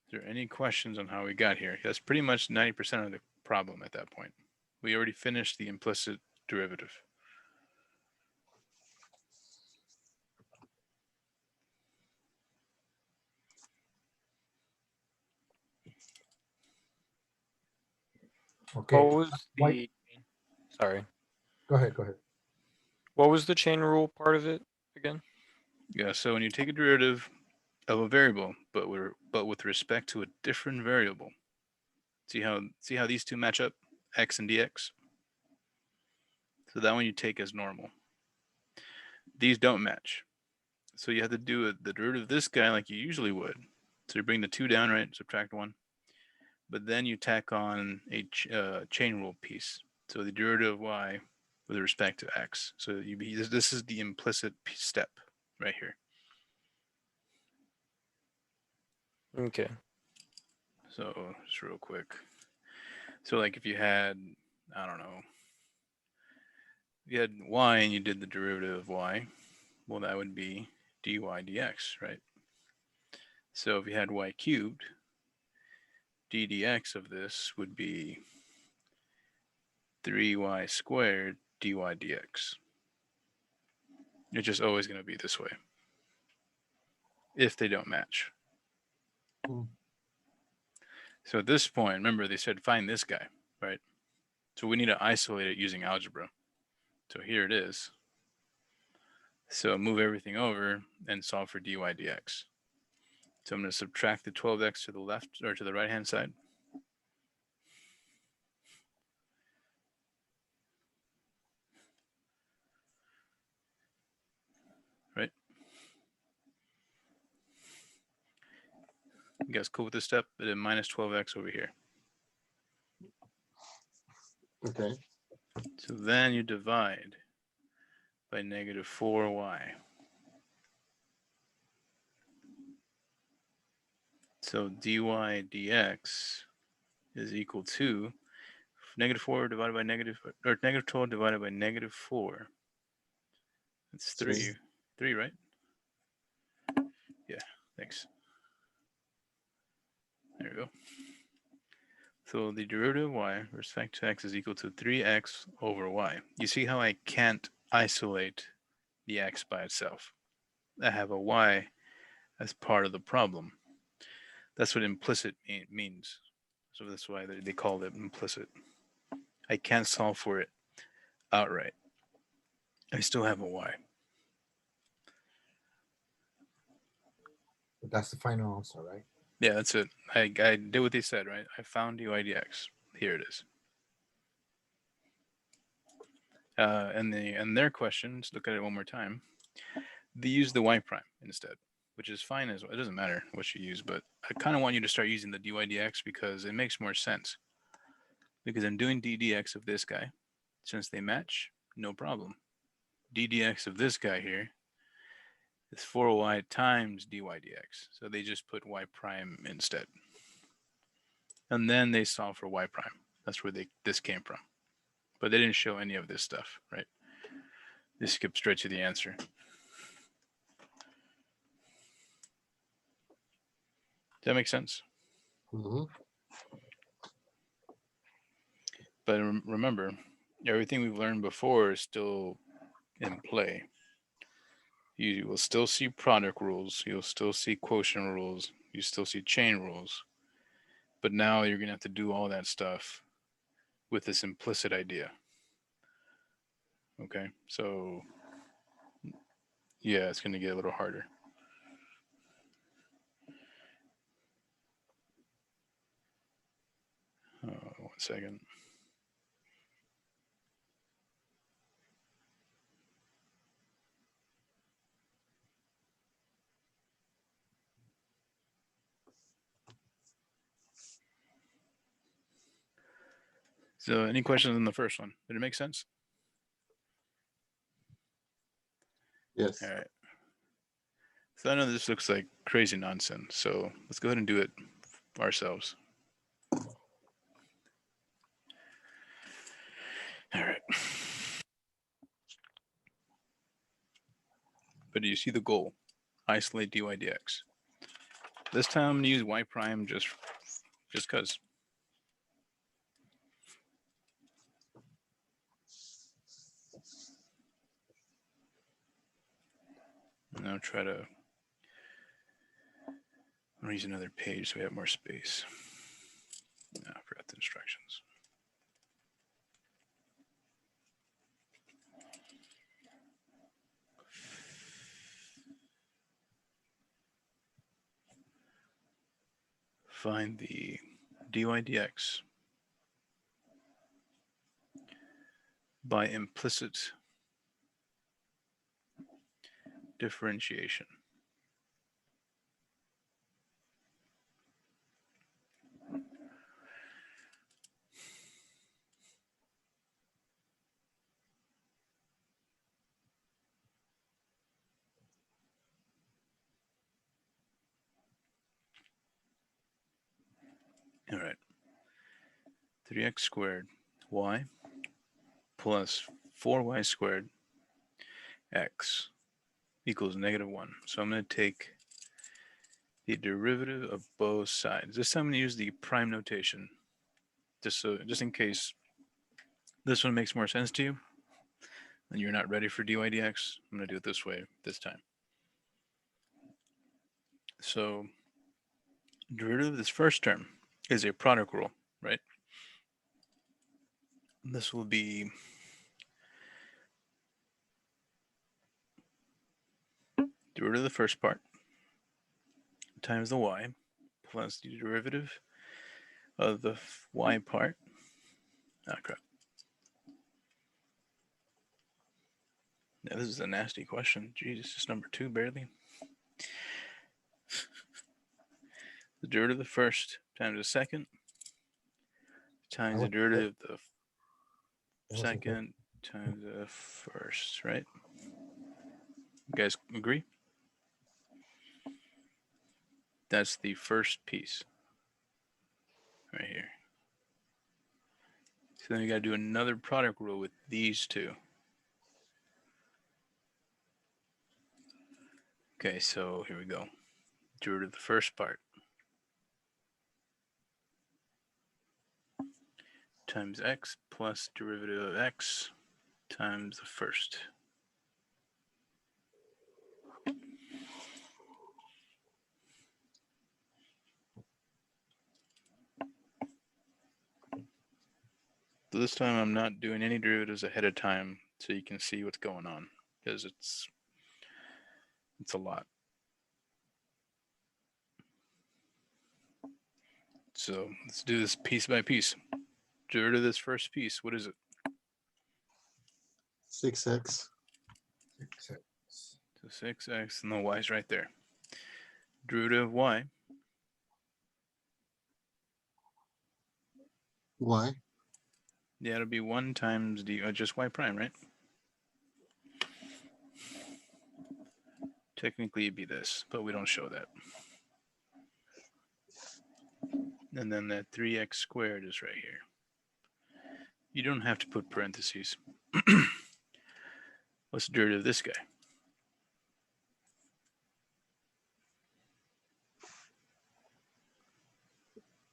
Is there any questions on how we got here? That's pretty much 90% of the problem at that point. We already finished the implicit derivative. Okay, What was why- the? Sorry. go ahead, go ahead. What was the chain rule part of it again? Yeah, so when you take a derivative of a variable, but with respect to a different variable, see how these two match up, x and dx? So that one you take as normal. These don't match. So you have to do the derivative of this guy like you usually would. So you bring the 2 down, right? Subtract 1. But then you tack on a chain rule piece. So the derivative of y with respect to x. So this is the implicit step right here. Okay. So just real quick. So like if you had, I don't know, if you had y and you did the derivative of y, well, that would be dy dx, right? So if you had y cubed, d dx of this would be 3y squared dy dx. It's just always going to be this way if they don't match. Hmm. So at this point, remember they said find this guy, right? So we need to isolate it using algebra. So here it is. So move everything over and solve for dy dx. So I'm going to subtract the 12x to the left or to the right hand side. Right? You guys cool with this step? But then minus 12x over here. Okay. So then you divide by negative 4y. So dy dx is equal to negative 4 divided by negative, or negative 12 divided by negative 4. That's 3. Three. 3, right? Yeah, thanks. There we go. So the derivative of y with respect to x is equal to 3x over y. You see how I can't isolate the x by itself. I have a y as part of the problem. That's what implicit means. So that's why they call it implicit. I can't solve for it outright. I still have a y. But that's the final answer, right? Yeah, that's it. I did what they said, right? I found dy dx. Here it is. And their questions, look at it one more time. They use the y prime instead, which is fine as well. It doesn't matter what you use, but I kind of want you to start using the dy dx because it makes more sense. Because I'm doing d dx of this guy. Since they match, no problem. D dx of this guy here is 4y times dy dx. So they just put y prime instead. And then they solve for y prime. That's where this came from. But they didn't show any of this stuff, right? They skipped straight to the answer. Does that make sense? Mm-hmm. But remember, everything we've learned before is still in play. You will still see product rules. You'll still see quotient rules. You still see chain rules. But now you're going to have to do all that stuff with this implicit idea. Okay, so yeah, it's going to get a little harder. One second. So any questions on the first one? Did it make sense? Yes. All right. So I know this looks like crazy nonsense. So let's go ahead and do it ourselves. All right. But do you see the goal? Isolate dy dx. This time I'm going to use y prime just because. And I'll try to use another page so we have more space. No, I forgot the instructions. Find the dy dx by implicit differentiation. All right. 3x squared y plus 4y squared x equals -1. So I'm going to take the derivative of both sides. This time I'm going to use the prime notation, just in case this one makes more sense to you and you're not ready for dy dx. I'm going to do it this way this time. So derivative of this first term is a product rule, right? This will be derivative of the first part times the y plus the derivative of the y part. Ah, crap. Yeah, this is a nasty question. Jesus, it's number 2 barely. the derivative of the first times the second times the would- derivative of the was a good- second times the first, right? You guys agree? That's the first piece right here. So then you got to do another product rule with these two. Okay, so here we go. Derivative of the first part times x plus derivative of x times the first. So this time I'm not doing any derivatives ahead of time so you can see what's going on because it's a lot. So let's do this piece by piece. Derivative of this first piece, what is it? 6x. Six, So 6x and the y is right there. Derivative of y, Y. yeah, it'll be 1 times d, just y prime, right? Technically it'd be this, but we don't show that. And then that 3x squared is right here. You don't have to put parentheses. What's the derivative of this guy?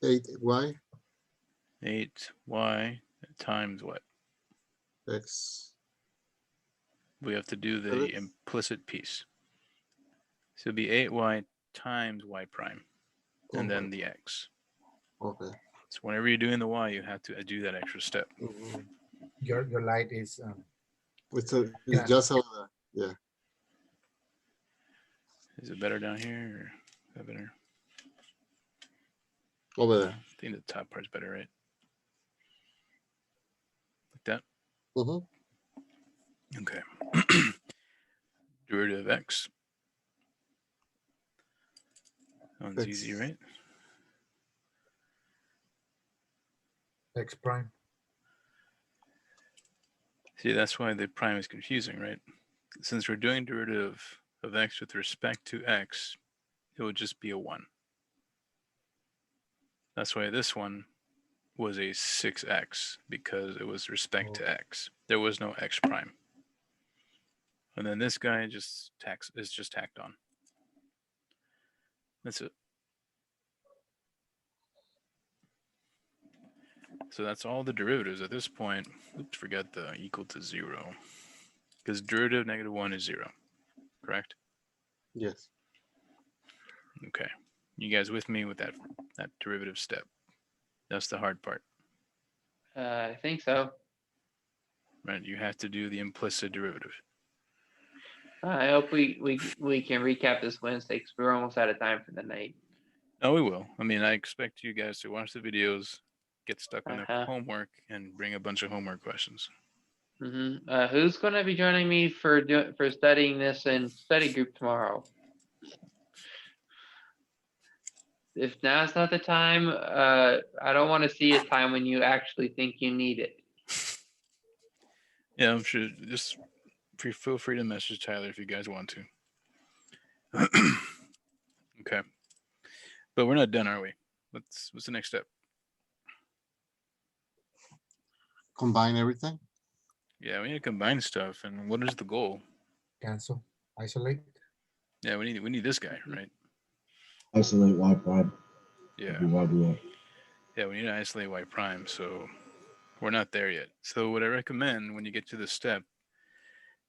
8y 8y times what? x. We have to do the Seven. implicit piece. So it'd be 8y times y prime, and then the x. Okay. So whenever you're doing the y, you have to do that extra step. Mhm. Your light is It's Yeah. just over there. Yeah. Is it better down here? Or is that better? Over there. I think the top part's better, right? Like that? Mm-hmm. Okay. Derivative of x. That one's easy, X. right? X prime. See, that's why the prime is confusing, right? Since we're doing derivative of x with respect to x, it would just be a 1. That's why this one was a 6x, because it was respect to x. There was no x prime. And then this guy is just tacked on. That's it. So that's all the derivatives at this point. Oops, forgot the equal to 0. Because derivative of -1 is 0. Correct? Yes. Okay. You guys with me with that derivative step? That's the hard part, I think so. right? You have to do the implicit derivative. I hope we can recap this Wednesday because we're almost out of time for the night. Oh, we will. I mean, I expect you guys to watch the videos, get stuck on Uh-huh. the homework, and bring a bunch of homework questions. Who's going to be joining me for studying this in study group tomorrow? If now's not the time, I don't want to see a time when you actually think you need it. Yeah, I'm sure. Just feel free to message Tyler if you guys want to. Okay, but we're not done, are we? What's the next step? Combine everything. Yeah, we need to combine stuff. And what is the goal? Cancel. Isolate. Yeah, we need this guy, right? Isolate Y prime. Yeah. You want to do that. Yeah, we need to isolate y prime, so we're not there yet. So what I recommend when you get to this step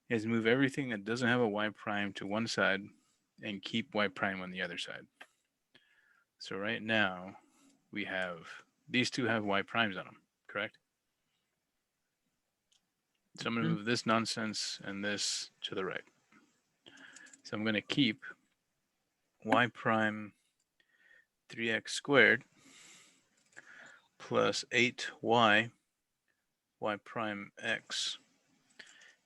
is move everything that doesn't have a y prime to one side and keep y prime on the other side. So right now we have, these two have y primes on them, correct? So I'm going to move this nonsense and this to the right. So I'm going to keep y prime 3x squared plus 8y y prime x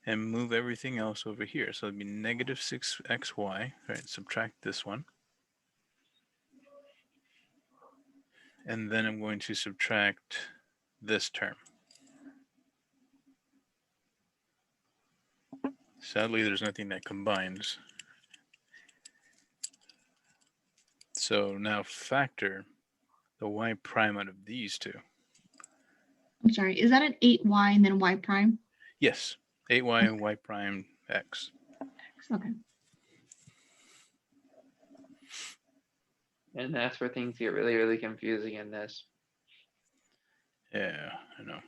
and move everything else over here. So it'd be negative 6xy, right? Subtract this one. and then I'm going to subtract this term. Sadly, there's nothing that combines. So now factor the y prime out of these two. I'm sorry, is that an 8y and then y prime? Yes, 8y and y prime x. Okay. And that's where things get really, really confusing in this. Yeah, I know.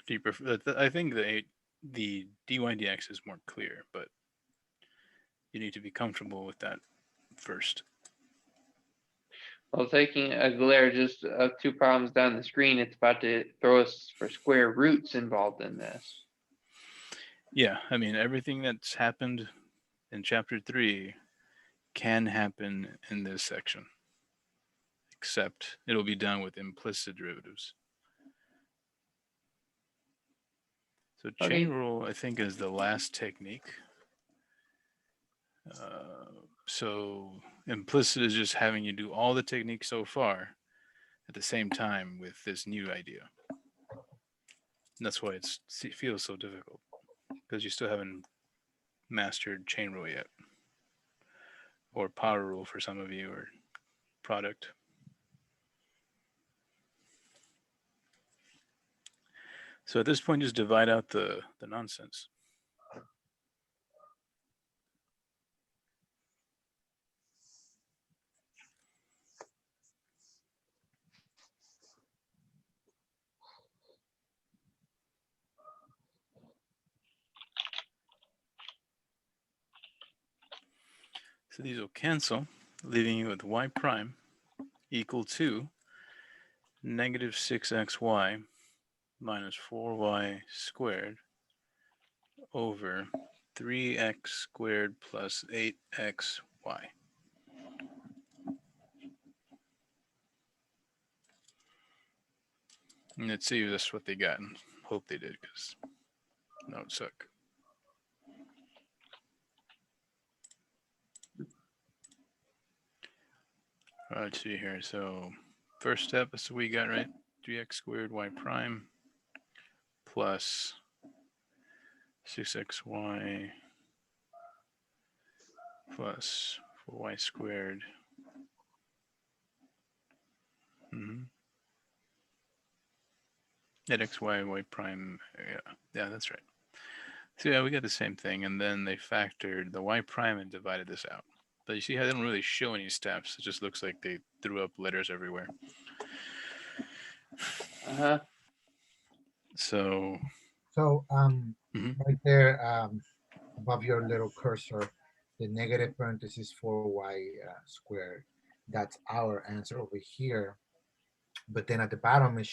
Do you prefer? I think the dy dx is more clear, but you need to be comfortable with that first. Well, taking a glare just of 2 problems down the screen, it's about to throw us for square roots involved in this. Yeah, I mean, everything that's happened in chapter 3 can happen in this section, except it'll be done with implicit derivatives. So chain Okay. rule, I think, is the last technique. So implicit is just having you do all the techniques so far at the same time with this new idea. And that's why it feels so difficult, because you still haven't mastered chain rule yet, or power rule for some of you, or product. So at this point, just divide out the nonsense. So these will cancel, leaving you with y prime equal to negative 6xy minus 4y squared over 3x squared plus 8xy. And let's see if that's what they got, and hope they did, because that would suck. All right, let's see here. So first step, that's what we got, right? 3x squared y prime plus 6xy plus 4y squared. At xy, y prime, yeah, that's right. So yeah, we got the same thing, and then they factored the y prime and divided this out. But you see how they don't really show any steps. It just looks like they threw up letters everywhere. Uh-huh. So right there, above your little cursor, the negative parenthesis 4y squared, that's our answer over here. But then at the bottom, it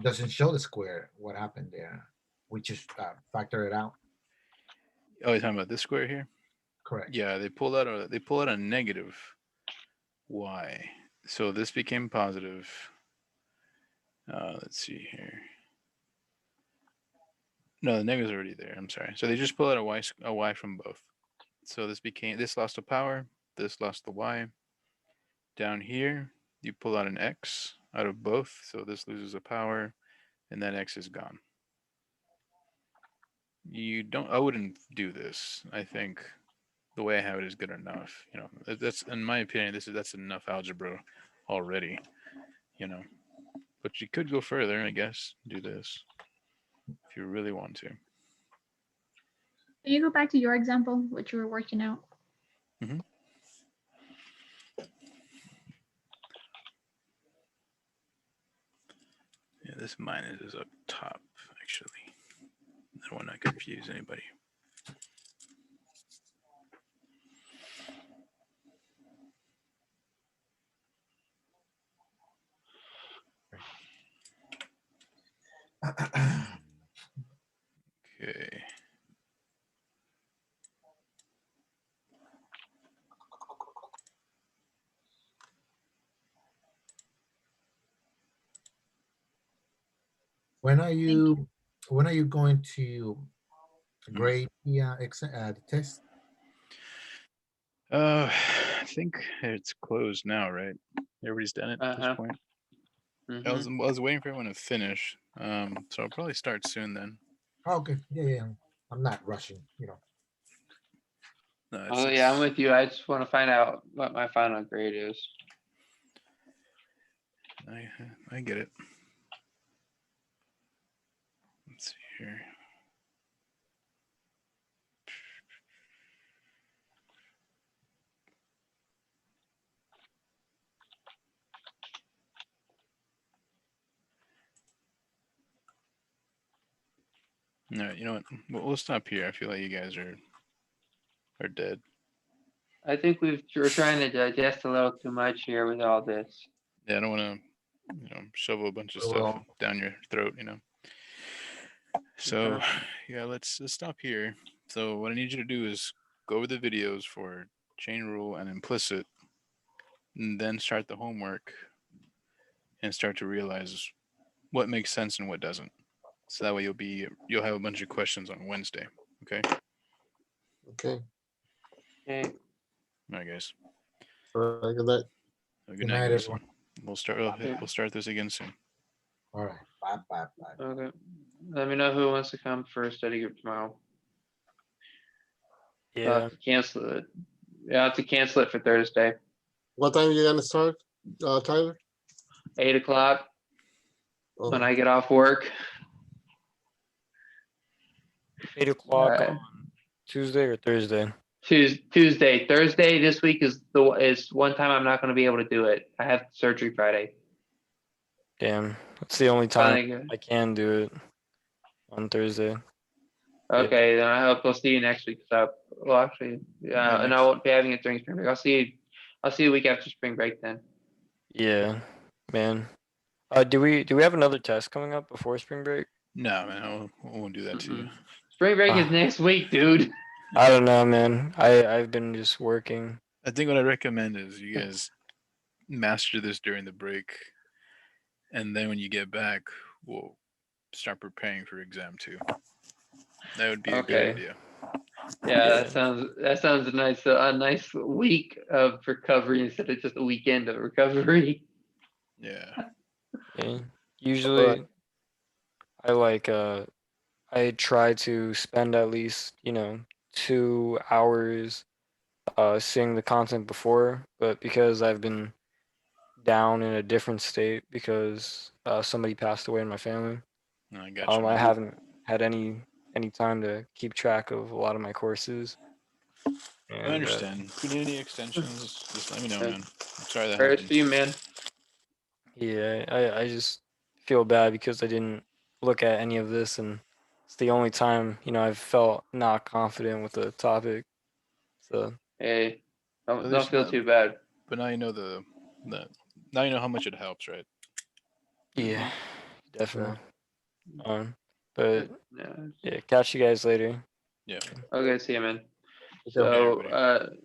doesn't show the square. What happened there? We just factor it out. Oh, you're talking about this square here? Correct. Yeah, they pulled out a negative y. So this became positive. Let's see here. No, the negative's already there. I'm sorry. So they just pull out a y from both. So this lost a power, this lost the y. Down here, you pull out an x out of both, so this loses a power, and that x is gone. I wouldn't do this. I think the way I have it is good enough. You know, that's, in my opinion, that's enough algebra already. You know, but you could go further, I guess. Do this if you really want to. Can you go back to your example, what you were working out? Mm-hmm. Yeah, this minus is up top, actually. I don't want to confuse anybody. Okay. When are you going to grade the test? I think it's closed now, right? Everybody's done it at Uh-huh. this point. I Mhm. was waiting for everyone to finish. So I'll probably start soon then. Oh, okay, yeah. I'm not rushing, No, Oh, yeah, I'm with you. I just want to find out what my final grade is. I get it. Let's see here. All right, you know what? We'll stop here. I feel like you guys are dead. I think we're trying to digest a little too much here with all this. Yeah, I don't want to, shovel a bunch of Oh, stuff well. down your throat, So, yeah, let's stop here. So, what I need you to do is go over the videos for chain rule and implicit, and then start the homework and start to realize what makes sense and what doesn't. So that way you'll have a bunch of questions on Wednesday. Okay. Okay. Okay. All right, guys. All right, good night. Have a Good good night, night, guys. everyone. We'll start this again soon. All right, bye. Okay. Let me know who wants to come for a study group tomorrow. I'll Yeah. have to cancel it. Yeah, I'll have to cancel it for Thursday, What time are you gonna start, Tyler? 8 o'clock Oh, when I get off work. 8 o'clock Uh, on Tuesday or Thursday. Tuesday, Thursday this week is one time I'm not going to be able to do it. I have surgery Friday. Damn, that's the only time Finally good. I can do it on Thursday. Okay, then I hope I'll see you next week. Well, actually, yeah, and I won't be having it during spring break. I'll see you a week after spring break then. Yeah, man. Do we have another test coming up before spring break? No, man, I won't do that to you. Spring break is Ah. next week, dude. I don't know, man. I've been just working. I think what I recommend is you guys master this during the break, and then when you get back, we'll start preparing for exam 2. That would be a good Okay. idea. Yeah, Yeah. that sounds nice. A nice week of recovery instead of just a weekend of recovery. Yeah. Yeah. Usually, I try to spend at least 2 hours seeing the content before, but because I've been down in a different state because somebody passed away in my family, No, I got you. I Man. haven't had any time to keep track of a lot of my courses. I And understand. If you need any extensions, just let me know, Yeah. man. I'm sorry that Prayers for you, happened. man. yeah, I just feel bad because I didn't look at any of this, and it's the only time I've felt not confident with the topic. So Hey, At don't least feel now, too bad. but now you know now you know how much it helps, right? yeah, yeah. definitely. But Yeah. yeah, catch you guys later. Yeah. Okay, see you, man. Okay. So, everybody.